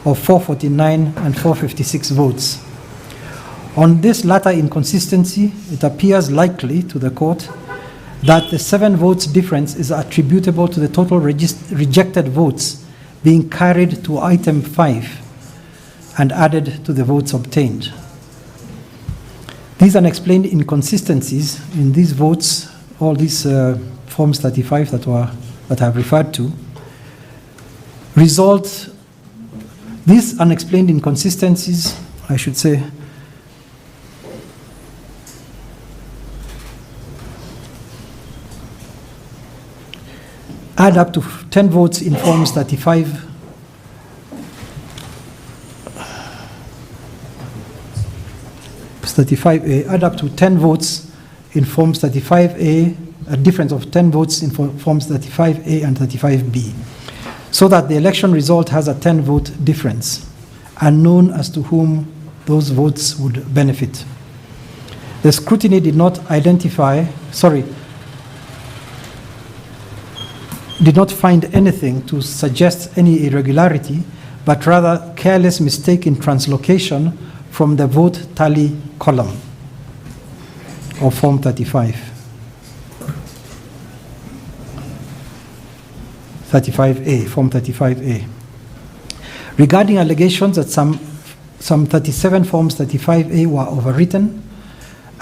of 449 and 456 votes. On this latter inconsistency, it appears likely to the court that the 7 votes difference is attributable to the total rejected votes being carried to item 5 and added to the votes obtained. These unexplained inconsistencies in these votes, all these Forms 35 that I have referred to, these unexplained inconsistencies, I should say, add up to 10 votes in Forms 35. Add up to 10 votes in Forms 35A, a difference of 10 votes in Forms 35A and 35B. so that the election result has a 10-vote difference, unknown as to whom those votes would benefit. The scrutiny did not find anything to suggest any irregularity, but rather careless mistake in translocation from the vote tally column of Form 35. 35A, Form 35A. Regarding allegations that some 37 Forms 35A were overwritten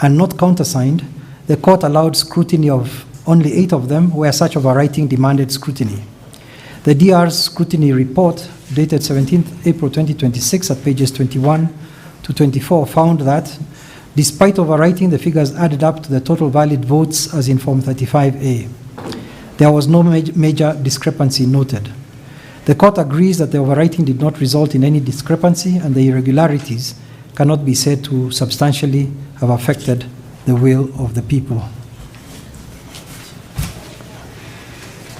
and not countersigned, the court allowed scrutiny of only 8 of them where such overwriting demanded scrutiny. The DR's scrutiny report, dated 17th April 2026 at pages 21 to 24, found that despite overwriting, the figures added up to the total valid votes as in Form 35A. There was no major discrepancy noted. The court agrees that the overwriting did not result in any discrepancy and the irregularities cannot be said to substantially have affected the will of the people.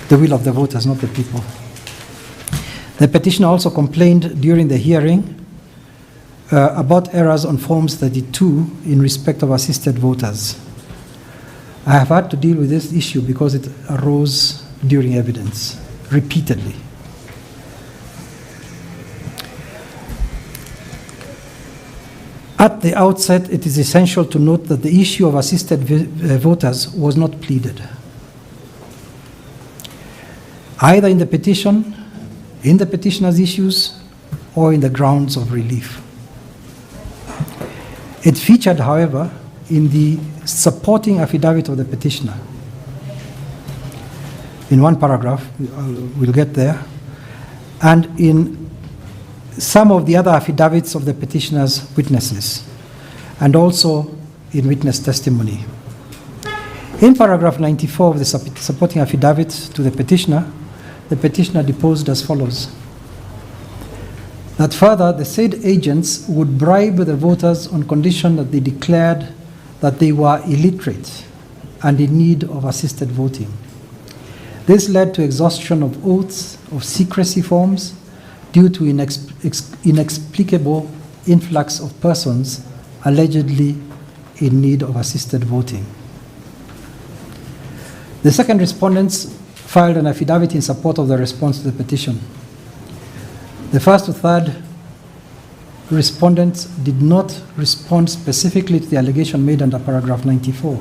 The will of the voters, not the people. The petitioner also complained during the hearing about errors on Forms 32 in respect of assisted voters. I have had to deal with this issue because it arose during evidence repeatedly. At the outset, it is essential to note that the issue of assisted voters was not pleaded, either in the petition, in the petitioner's issues, or in the grounds of relief. It featured, however, in the supporting affidavit of the petitioner. In one paragraph, we'll get there, and in some of the other affidavits of the petitioner's witnesses, and also in witness testimony. In paragraph 94 of the supporting affidavit to the petitioner deposed as follows: that further, the said agents would bribe the voters on condition that they declared that they were illiterate and in need of assisted voting. This led to exhaustion of oaths of secrecy forms due to inexplicable influx of persons allegedly in need of assisted voting. The second respondents filed an affidavit in support of the response to the petition. The first to third respondents did not respond specifically to the allegation made under paragraph 94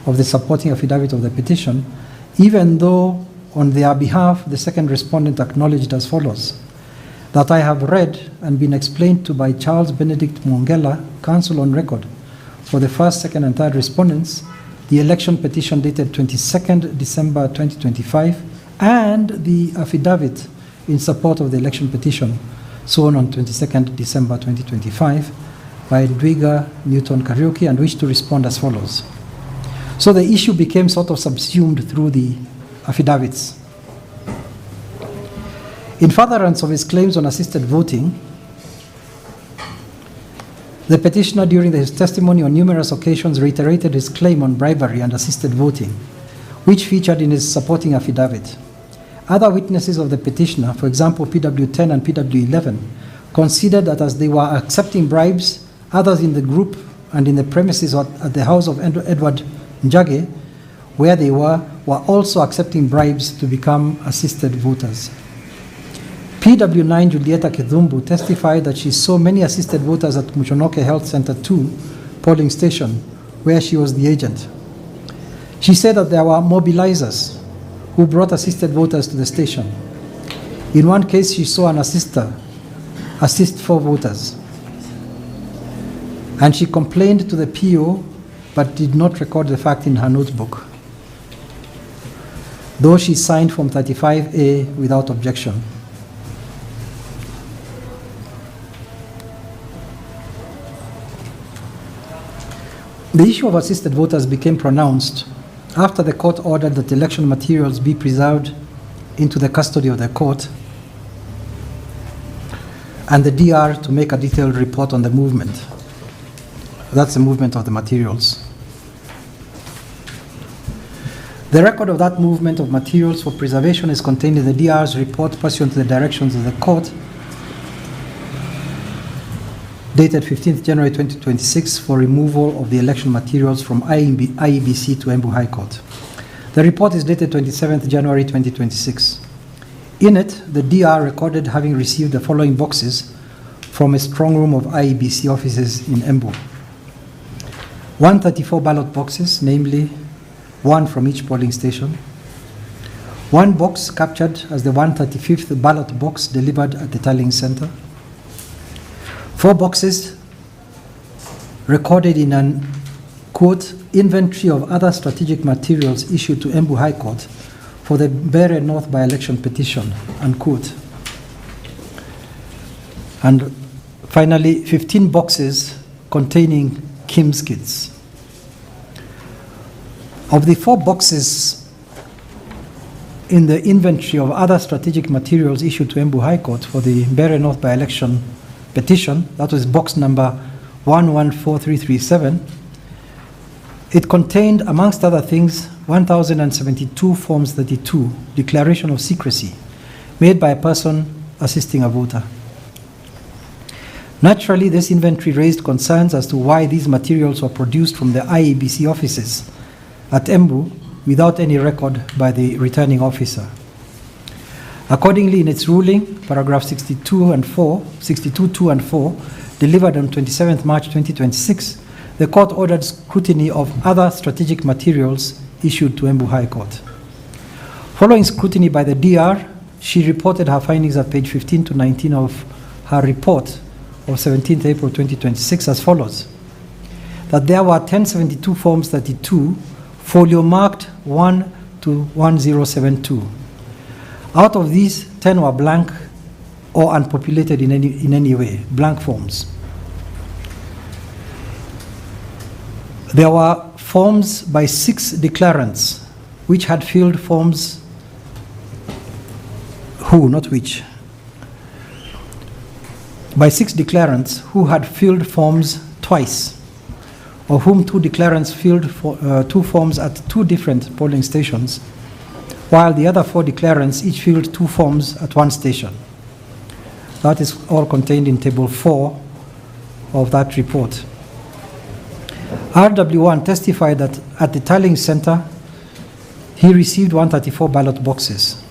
of the supporting affidavit of the petition, even though on their behalf the second respondent acknowledged as follows: that I have read and been explained to by Charles Benedict Mwongela, counsel on record for the first, second, and third respondents, the election petition dated 22nd December 2025 and the affidavit in support of the election petition sworn on 22nd December 2025 by Edwiga Newton Kariuki, and wish to respond as follows. So the issue became sort of subsumed through the affidavits. In furtherance of his claims on assisted voting, the petitioner during his testimony on numerous occasions reiterated his claim on bribery and assisted voting, which featured in his supporting affidavit. Other witnesses of the petitioner, for example PW10 and PW11, considered that as they were accepting bribes, others in the group and in the premises at the house of Edward Njage, where they were also accepting bribes to become assisted voters. PW9 Julieta Kidhumbu testified that she saw many assisted voters at Muchonoke Health Center 2 polling station, where she was the agent. She said that there were mobilizers who brought assisted voters to the station. In one case, she saw an assister assist 4 voters. And she complained to the PO, but did not record the fact in her notebook, though she signed Form 35A without objection. The issue of assisted voters became pronounced after the court ordered that election materials be preserved into the custody of the court and the DR to make a detailed report on the movement. That's the movement of the materials. The record of that movement of materials for preservation is contained in the DR's report pursuant to the directions of the court, dated 15th January 2026, for removal of the election materials from IEBC to Embu High Court. The report is dated 27th January 2026. In it, the DR recorded having received the following boxes from a strong room of IEBC offices in Embu. 134 ballot boxes, namely one from each polling station. One box captured as the 135th ballot box delivered at the tallying center. 4 boxes recorded in an, quote, inventory of other strategic materials issued to Embu High Court for the Mbeere North by-election petition, unquote. And finally, 15 boxes containing Kim's kits. Of the 4 boxes in the inventory of other strategic materials issued to Embu High Court for the Mbeere North by-election petition, that was box number 114337, it contained, amongst other things, 1,072 Forms 32, declaration of secrecy, made by a person assisting a voter. Naturally, this inventory raised concerns as to why these materials were produced from the IEBC offices at Embu without any record by the returning officer. Accordingly, in its ruling, paragraph 62, 2 and 4, delivered on 27th March 2026, the court ordered scrutiny of other strategic materials issued to Embu High Court. Following scrutiny by the DR, she reported her findings at page 15 to 19 of her report of 17th April 2026 as follows: that there were 1072 Forms 32, folio marked 1 to 1072. Out of these, 10 were blank or unpopulated in any way, blank forms. There were forms by 6 declarants which had filled forms, by 6 declarants who had filled forms twice, of whom 2 declarants filled 2 forms at 2 different polling stations, while the other 4 declarants each filled 2 forms at 1 station. That is all contained in table 4 of that report. RW1 testified that at the tallying center, he received 134 ballot boxes.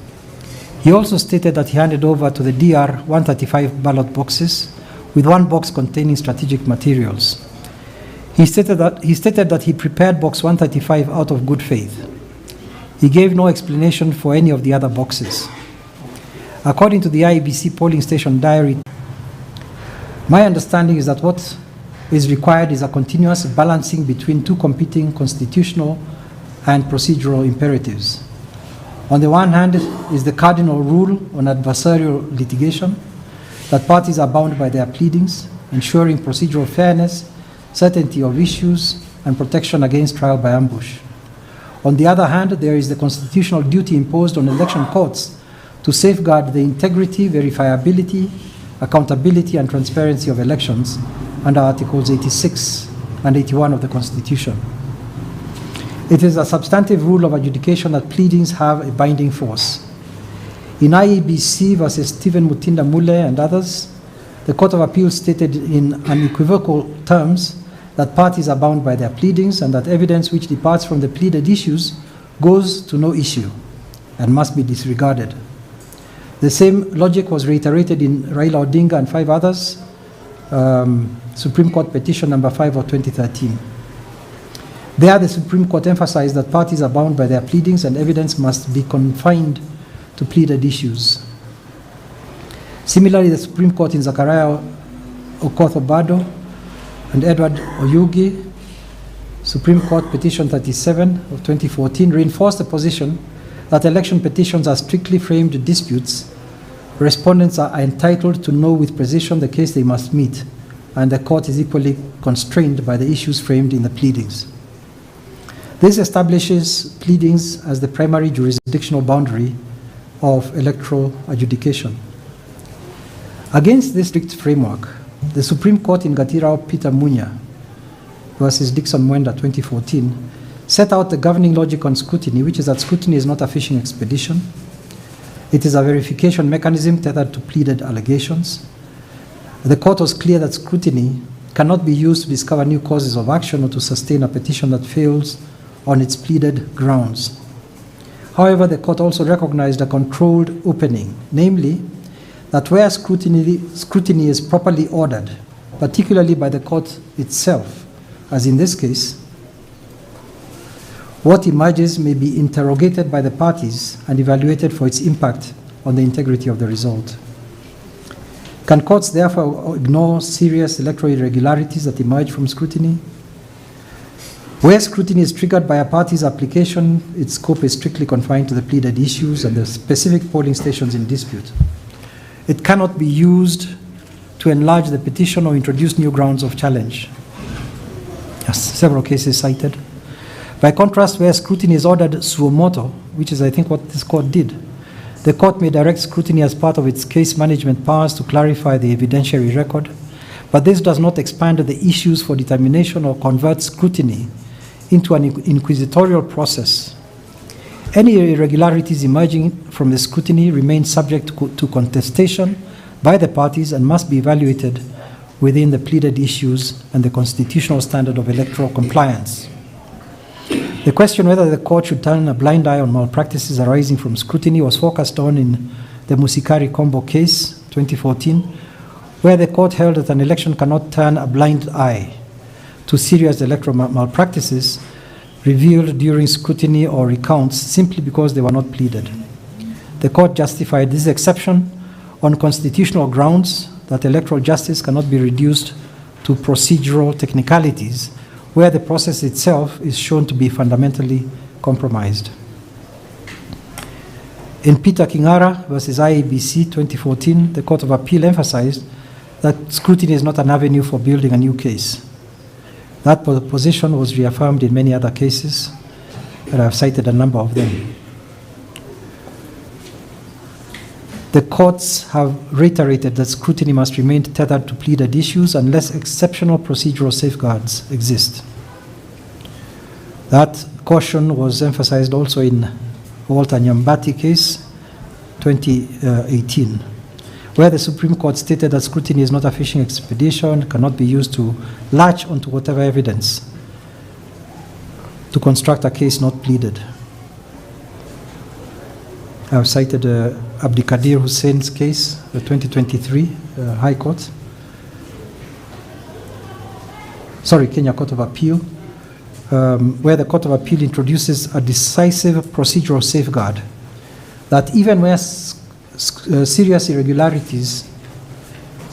He also stated that he handed over to the DR 135 ballot boxes, with 1 box containing strategic materials. He stated that he prepared box 135 out of good faith. He gave no explanation for any of the other boxes. According to the IEBC polling station diary, my understanding is that what is required is a continuous balancing between 2 competing constitutional and procedural imperatives. On the one hand is the cardinal rule on adversarial litigation, that parties are bound by their pleadings, ensuring procedural fairness, certainty of issues, and protection against trial by ambush. On the other hand, there is the constitutional duty imposed on election courts to safeguard the integrity, verifiability, accountability, and transparency of elections under Articles 86 and 81 of the Constitution. It is a substantive rule of adjudication that pleadings have a binding force. In IEBC versus Stephen Mutinda Mule and others, the Court of Appeal stated in unequivocal terms that parties are bound by their pleadings and that evidence which departs from the pleaded issues goes to no issue and must be disregarded. The same logic was reiterated in Raila Odinga and 5 others, Supreme Court Petition number 5 of 2013. There, the Supreme Court emphasized that parties are bound by their pleadings and evidence must be confined to pleaded issues. Similarly, the Supreme Court in Zachariah Okoth-Obado and Edward Oyugi, Supreme Court Petition 37 of 2014, reinforced the position that election petitions are strictly framed disputes. Respondents are entitled to know with precision the case they must meet, and the court is equally constrained by the issues framed in the pleadings. This establishes pleadings as the primary jurisdictional boundary of electoral adjudication. Against this strict framework, the Supreme Court in Gatirao Peter Munya versus Dixon Mwenda 2014 set out the governing logic on scrutiny, which is that scrutiny is not a fishing expedition. It is a verification mechanism tethered to pleaded allegations. The court was clear that scrutiny cannot be used to discover new causes of action or to sustain a petition that fails on its pleaded grounds. However, the court also recognized a controlled opening, namely that where scrutiny is properly ordered, particularly by the court itself, as in this case, what emerges may be interrogated by the parties and evaluated for its impact on the integrity of the result. Can courts therefore ignore serious electoral irregularities that emerge from scrutiny? Where scrutiny is triggered by a party's application, its scope is strictly confined to the pleaded issues and the specific polling stations in dispute. It cannot be used to enlarge the petition or introduce new grounds of challenge. Yes, several cases cited. By contrast, where scrutiny is ordered suo motu, which is, I think, what this court did, the court may direct scrutiny as part of its case management powers to clarify the evidentiary record, but this does not expand the issues for determination or convert scrutiny into an inquisitorial process. Any irregularities emerging from the scrutiny remain subject to contestation by the parties and must be evaluated within the pleaded issues and the constitutional standard of electoral compliance. The question whether the court should turn a blind eye on malpractices arising from scrutiny was focused on in the Musikari Combo case, 2014, where the court held that an election cannot turn a blind eye to serious electoral malpractices revealed during scrutiny or recounts simply because they were not pleaded. The court justified this exception on constitutional grounds that electoral justice cannot be reduced to procedural technicalities, where the process itself is shown to be fundamentally compromised. In Peter Kingara versus IABC 2014, the Court of Appeal emphasized that scrutiny is not an avenue for building a new case. That position was reaffirmed in many other cases, and I've cited a number of them. The courts have reiterated that scrutiny must remain tethered to pleaded issues unless exceptional procedural safeguards exist. That caution was emphasized also in Walter Nyambati case, 2018, where the Supreme Court stated that scrutiny is not a fishing expedition, cannot be used to latch onto whatever evidence to construct a case not pleaded. I've cited Abdikadir Hussein's case, the 2023 High Court. Kenya Court of Appeal, where the Court of Appeal introduces a decisive procedural safeguard that even where serious irregularities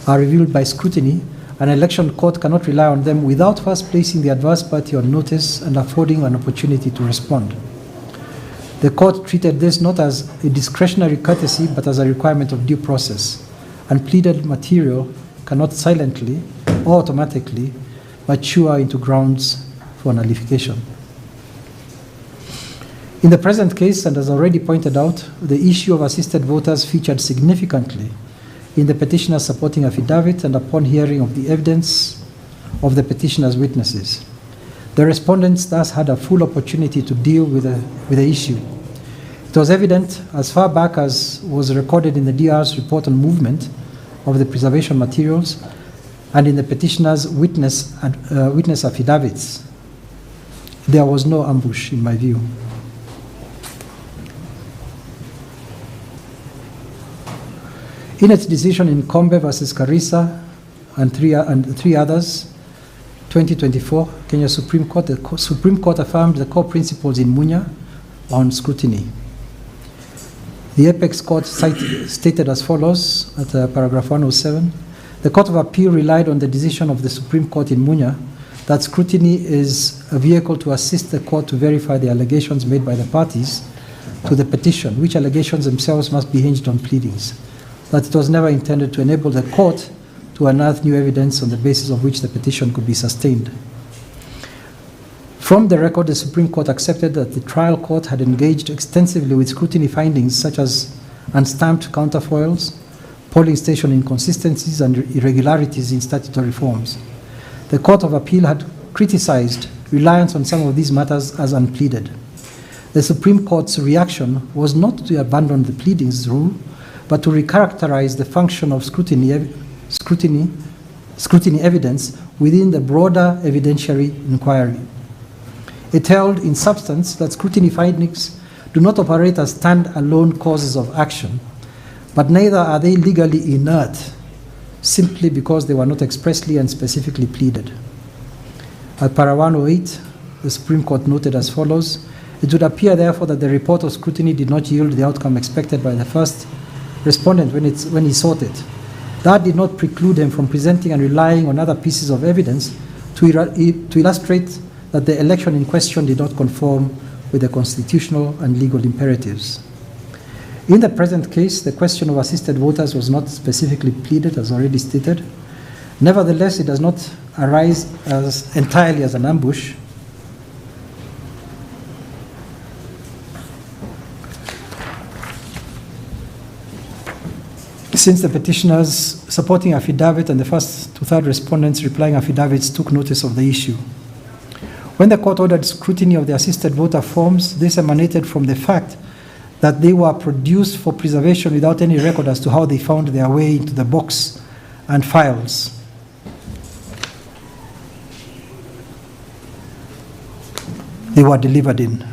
are revealed by scrutiny, an election court cannot rely on them without first placing the adverse party on notice and affording an opportunity to respond. The court treated this not as a discretionary courtesy, but as a requirement of due process, and pleaded material cannot silently or automatically mature into grounds for nullification. In the present case, and as already pointed out, the issue of assisted voters featured significantly in the petitioner's supporting affidavit and upon hearing of the evidence of the petitioner's witnesses. The respondents thus had a full opportunity to deal with the issue. It was evident as far back as was recorded in the DR's report on movement of the preservation materials and in the petitioner's witness affidavits. There was no ambush, in my view. In its decision in Kombe versus Karisa and three others, 2024, Kenya Supreme Court, the Supreme Court affirmed the core principles in Munya on scrutiny. The Apex Court stated as follows at paragraph 107, the Court of Appeal relied on the decision of the Supreme Court in Munya that scrutiny is a vehicle to assist the court to verify the allegations made by the parties to the petition, which allegations themselves must be hinged on pleadings. That it was never intended to enable the court to unearth new evidence on the basis of which the petition could be sustained. From the record, the Supreme Court accepted that the trial court had engaged extensively with scrutiny findings such as unstamped counterfoils, polling station inconsistencies, and irregularities in statutory forms. The Court of Appeal had criticized reliance on some of these matters as unpleaded. The Supreme Court's reaction was not to abandon the pleadings rule, but to recharacterize the function of scrutiny evidence within the broader evidentiary inquiry. It held in substance that scrutiny findings do not operate as stand-alone causes of action, but neither are they legally inert simply because they were not expressly and specifically pleaded. At para 108, the Supreme Court noted as follows: it would appear, therefore, that the report of scrutiny did not yield the outcome expected by the first respondent when he sought it. That did not preclude him from presenting and relying on other pieces of evidence to illustrate that the election in question did not conform with the constitutional and legal imperatives. In the present case, the question of assisted voters was not specifically pleaded, as already stated. Nevertheless, it does not arise entirely as an ambush. Since the petitioners supporting affidavit and the first to third respondents replying affidavits took notice of the issue. When the court ordered scrutiny of the assisted voter forms, this emanated from the fact that they were produced for preservation without any record as to how they found their way into the box and files. They were delivered in.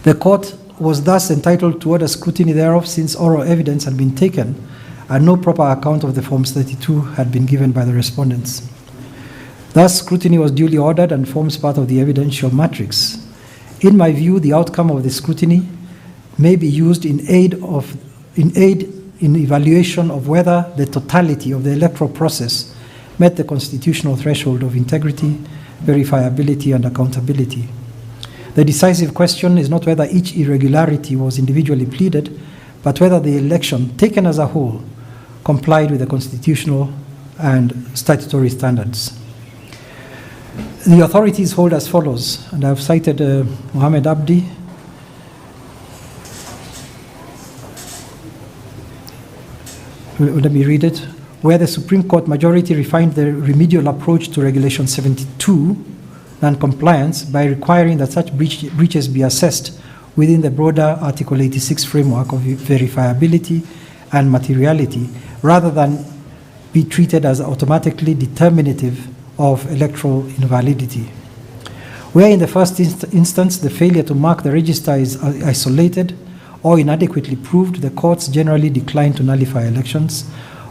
The court was thus entitled to order scrutiny thereof, since oral evidence had been taken and no proper account of the Forms 32 had been given by the respondents. Thus, scrutiny was duly ordered and forms part of the evidential matrix. In my view, the outcome of the scrutiny may be used in aid in evaluation of whether the totality of the electoral process met the constitutional threshold of integrity, verifiability, and accountability. The decisive question is not whether each irregularity was individually pleaded, but whether the election, taken as a whole, complied with the constitutional and statutory standards. The authorities hold as follows, and I've cited Mohammed Abdi. Let me read it. Where the Supreme Court majority refined the remedial approach to Regulation 72, non-compliance, by requiring that such breaches be assessed within the broader Article 86 framework of verifiability and materiality, rather than be treated as automatically determinative of electoral invalidity. Where in the first instance the failure to mark the register is isolated or inadequately proved, the courts generally decline to nullify elections,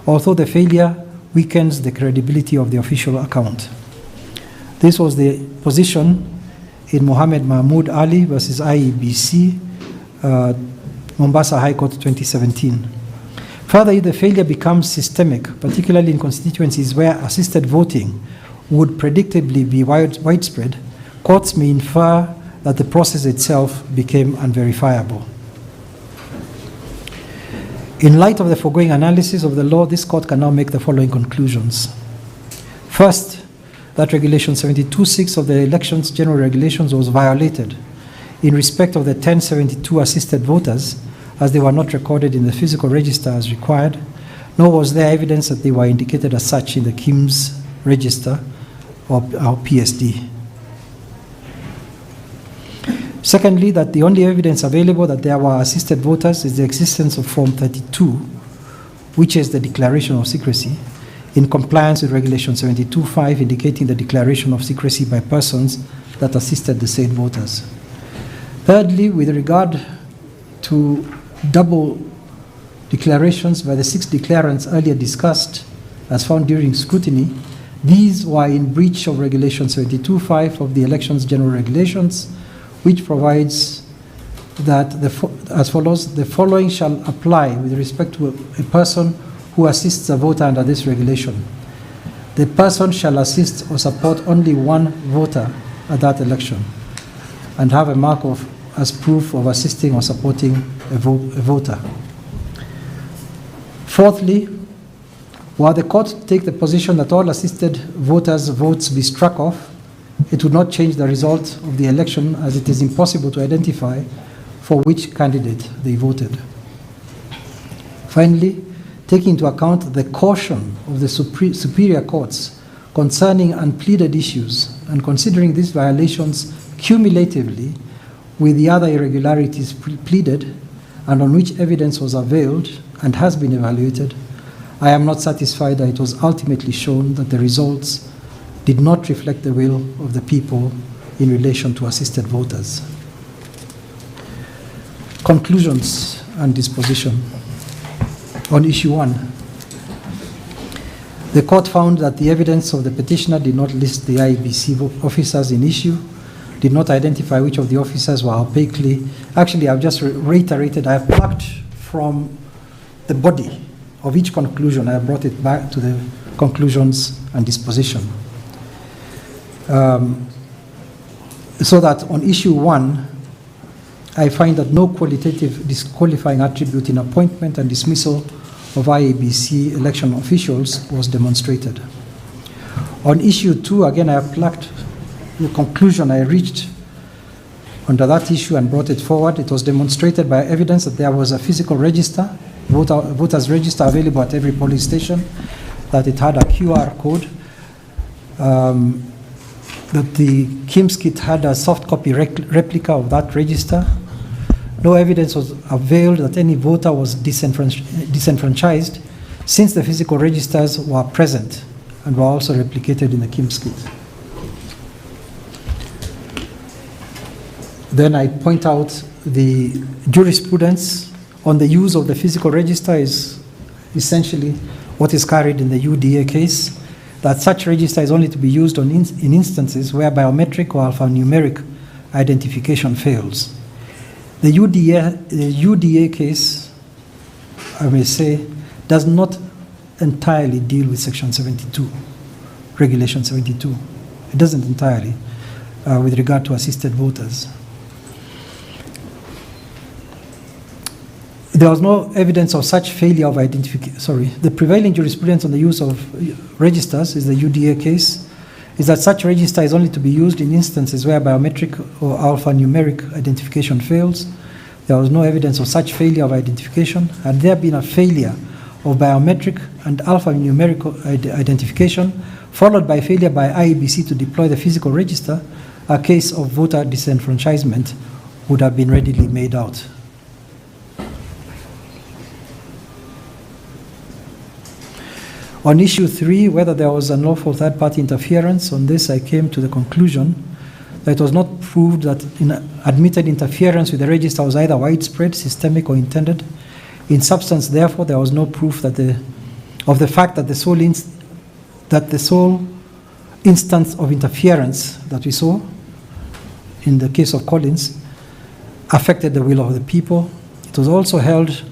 although the failure weakens the credibility of the official account. This was the position in Mohammed Mahmoud Ali versus IEBC, Mombasa High Court 2017. Further, if the failure becomes systemic, particularly in constituencies where assisted voting would predictably be widespread, courts may infer that the process itself became unverifiable. In light of the foregoing analysis of the law, this court can now make the following conclusions. First, that Regulation 72(6) of the Elections General Regulations was violated in respect of the 1072 assisted voters, as they were not recorded in the physical register as required, nor was there evidence that they were indicated as such in the KIMS register or PSD. Secondly, that the only evidence available that there were assisted voters is the existence of Form 32, which is the declaration of secrecy, in compliance with Regulation 72(5), indicating the declaration of secrecy by persons that assisted the said voters. Thirdly, with regard to double declarations by the 6 declarants earlier discussed, as found during scrutiny, these were in breach of Regulation 72(5) of the Elections General Regulations, which provides that as follows: the following shall apply with respect to a person who assists a voter under this regulation. The person shall assist or support only one voter at that election and have a mark as proof of assisting or supporting a voter. Fourthly, while the court take the position that all assisted voters' votes be struck off, it would not change the result of the election, as it is impossible to identify for which candidate they voted. Finally, taking into account the caution of the superior courts concerning unpleaded issues and considering these violations cumulatively with the other irregularities pleaded and on which evidence was availed and has been evaluated, I am not satisfied that it was ultimately shown that the results did not reflect the will of the people in relation to assisted voters. Conclusions and disposition. On issue 1, the court found that the evidence of the petitioner did not list the IEBC officers in issue, did not identify which of the officers were opaquely. Actually, I've just reiterated, I have plucked from the body of each conclusion, I have brought it back to the conclusions and disposition. So that on issue 1, I find that no qualitative disqualifying attribute in appointment and dismissal of IEBC election officials was demonstrated. On issue 2, again, I have plucked the conclusion I reached under that issue and brought it forward. It was demonstrated by evidence that there was a physical register, voters register available at every police station, that it had a QR code, that the KIMS kit had a soft copy replica of that register. No evidence was availed that any voter was disenfranchised, since the physical registers were present and were also replicated in the KIMS kit. Then I point out the jurisprudence on the use of the physical register is essentially what is carried in the UDA case, that such register is only to be used in instances where biometric or alphanumeric identification fails. The UDA case, I may say, does not entirely deal with Section 72, Regulation 72. It doesn't entirely with regard to assisted voters. There was no evidence of such failure of identification. The prevailing jurisprudence on the use of registers is the UDA case, is that such register is only to be used in instances where biometric or alphanumeric identification fails. There was no evidence of such failure of identification. Had there been a failure of biometric and alphanumeric identification, followed by failure by IEBC to deploy the physical register, a case of voter disenfranchisement would have been readily made out. On issue 3, whether there was unlawful third-party interference, on this I came to the conclusion that it was not proved that admitted interference with the register was either widespread, systemic, or intended. In substance, therefore, there was no proof that of the fact that the sole instance of interference that we saw in the case of Collins affected the will of the people. It was also held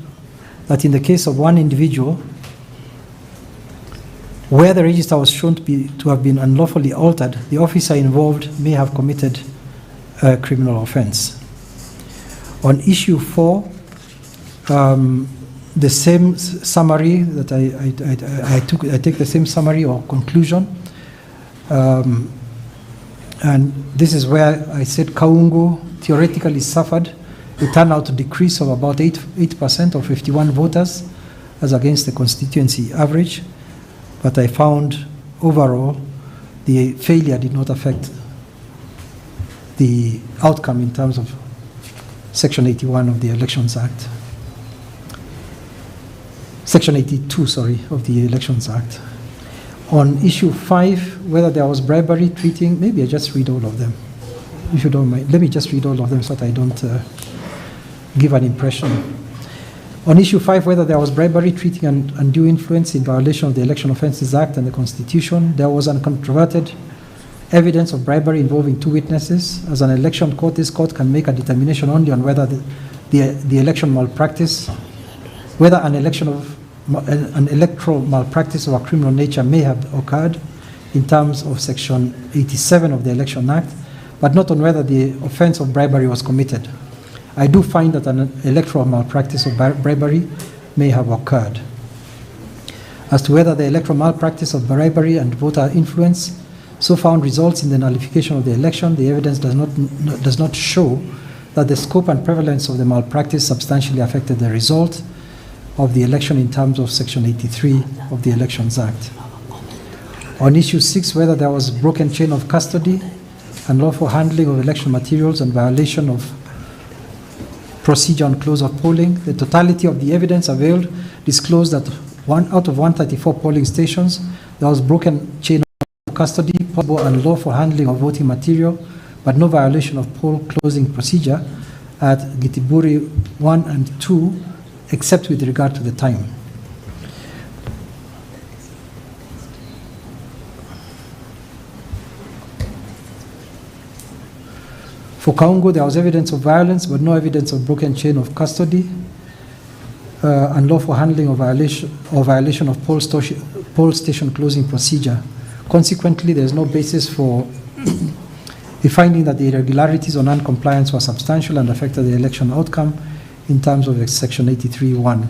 that in the case of one individual, where the register was shown to have been unlawfully altered, the officer involved may have committed a criminal offense. On issue 4, the same summary that I take the same summary or conclusion, and this is where I said Kaungu theoretically suffered a turnout decrease of about 8% or 51 voters as against the constituency average. But I found overall the failure did not affect the outcome in terms of Section 81 of the Elections Act. Section 82, of the Elections Act. On issue 5, whether there was bribery treating, maybe I just read all of them. If you don't mind, let me just read all of them so that I don't give an impression. On issue 5, whether there was bribery, treating, and undue influence in violation of the Election Offences Act and the Constitution, there was uncontroverted evidence of bribery involving 2 witnesses. As an election court, this court can make a determination only on whether the election malpractice, whether an electoral malpractice of a criminal nature may have occurred in terms of Section 87 of the Election Act, but not on whether the offence of bribery was committed. I do find that an electoral malpractice of bribery may have occurred. As to whether the electoral malpractice of bribery and voter influence so found results in the nullification of the election, the evidence does not show that the scope and prevalence of the malpractice substantially affected the result of the election in terms of Section 83 of the Elections Act. On issue 6, whether there was broken chain of custody, unlawful handling of election materials, and violation of procedure on close of polling, the totality of the evidence availed disclosed that out of 134 polling stations, there was broken chain of custody, possible unlawful handling of voting material, but no violation of poll closing procedure at Gitiburi 1 and 2, except with regard to the time. For Kaungu, there was evidence of violence, but no evidence of broken chain of custody, unlawful handling of violation of poll station closing procedure. Consequently, there is no basis for the finding that the irregularities or non-compliance were substantial and affected the election outcome in terms of Section 83(1)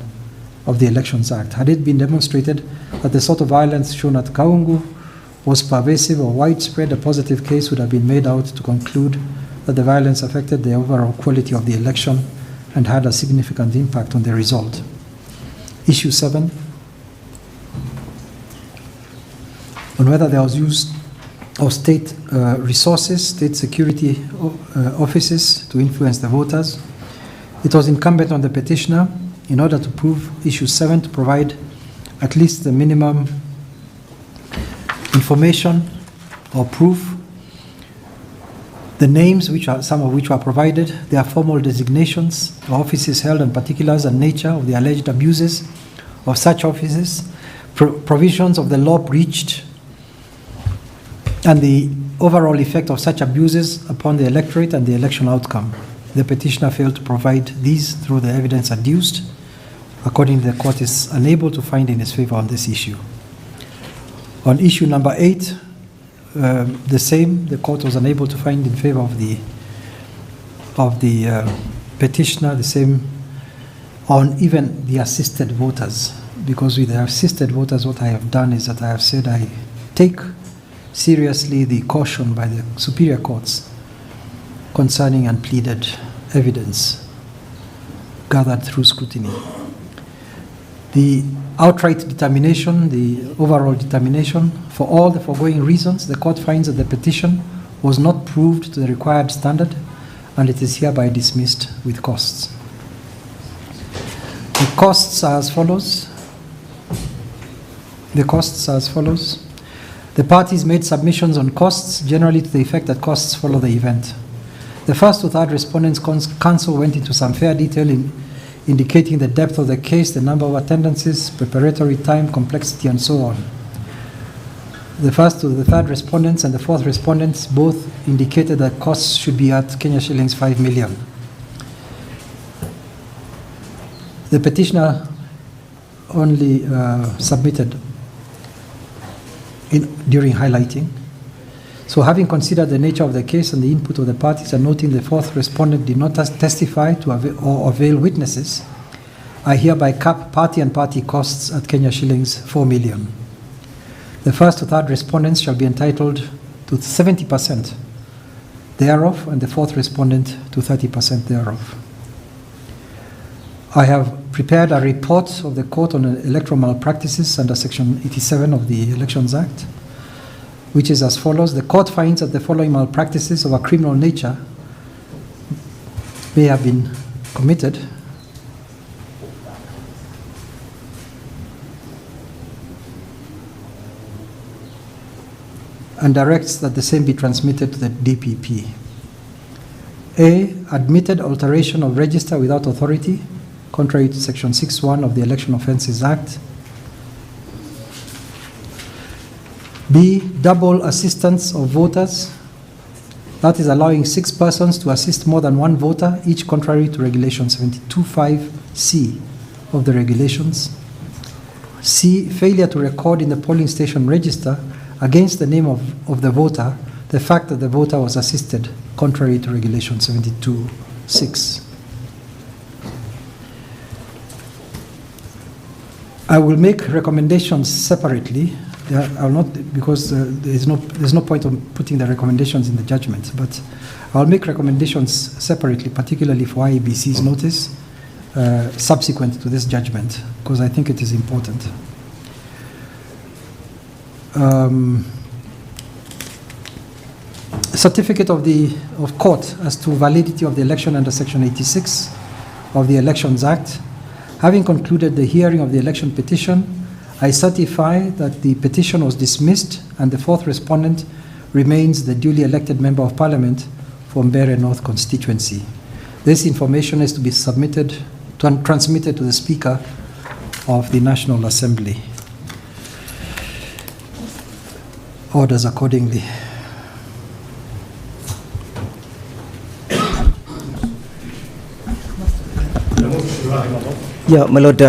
of the Elections Act. Had it been demonstrated that the sort of violence shown at Kaungu was pervasive or widespread, a positive case would have been made out to conclude that the violence affected the overall quality of the election and had a significant impact on the result. Issue 7, on whether there was use of state resources, state security offices to influence the voters. It was incumbent on the petitioner, in order to prove issue 7, to provide at least the minimum information or proof. The names, some of which were provided, their formal designations, the offices held, and particulars and nature of the alleged abuses of such offices, provisions of the law breached, and the overall effect of such abuses upon the electorate and the election outcome. The petitioner failed to provide these through the evidence adduced. Accordingly, the court is unable to find in his favor on this issue. On issue number 8, the same, the court was unable to find in favor of the petitioner, the same on even the assisted voters, because with the assisted voters, what I have done is that I have said I take seriously the caution by the superior courts concerning unpleaded evidence gathered through scrutiny. The outright determination, the overall determination, for all the foregoing reasons, the court finds that the petition was not proved to the required standard, and it is hereby dismissed with costs. The costs are as follows. The parties made submissions on costs, generally to the effect that costs follow the event. The first to third respondents' counsel went into some fair detail in indicating the depth of the case, the number of attendances, preparatory time, complexity, and so on. The first to the third respondents and the fourth respondents both indicated that costs should be at Kenya shillings 5 million. The petitioner only submitted during highlighting. So having considered the nature of the case and the input of the parties, and noting the fourth respondent did not testify to or avail witnesses, I hereby cap party and party costs at Kenya shillings 4 million. The first to third respondents shall be entitled to 70% thereof, and the fourth respondent to 30% thereof. I have prepared a report of the court on electoral malpractices under Section 87 of the Elections Act, which is as follows. The court finds that the following malpractices of a criminal nature may have been committed. And directs that the same be transmitted to the DPP. A. Admitted alteration of register without authority, contrary to Section 6(1) of the Election Offences Act. B. Double assistance of voters, that is allowing 6 persons to assist more than one voter, each contrary to Regulation 72(5)(c) of the regulations. C. Failure to record in the polling station register against the name of the voter the fact that the voter was assisted, contrary to Regulation 72(6). I will make recommendations separately. I will not, because there's no point of putting the recommendations in the judgment, but I'll make recommendations separately, particularly for IEBC's notice, subsequent to this judgment, because I think it is important. certificate of court as to validity of the election under Section 86 of the Elections Act. Having concluded the hearing of the election petition, I certify that the petition was dismissed and the fourth respondent remains the duly elected Member of Parliament for Mbeere North constituency. This information is to be transmitted to the Speaker of the National Assembly. Orders accordingly. Yeah, my lord,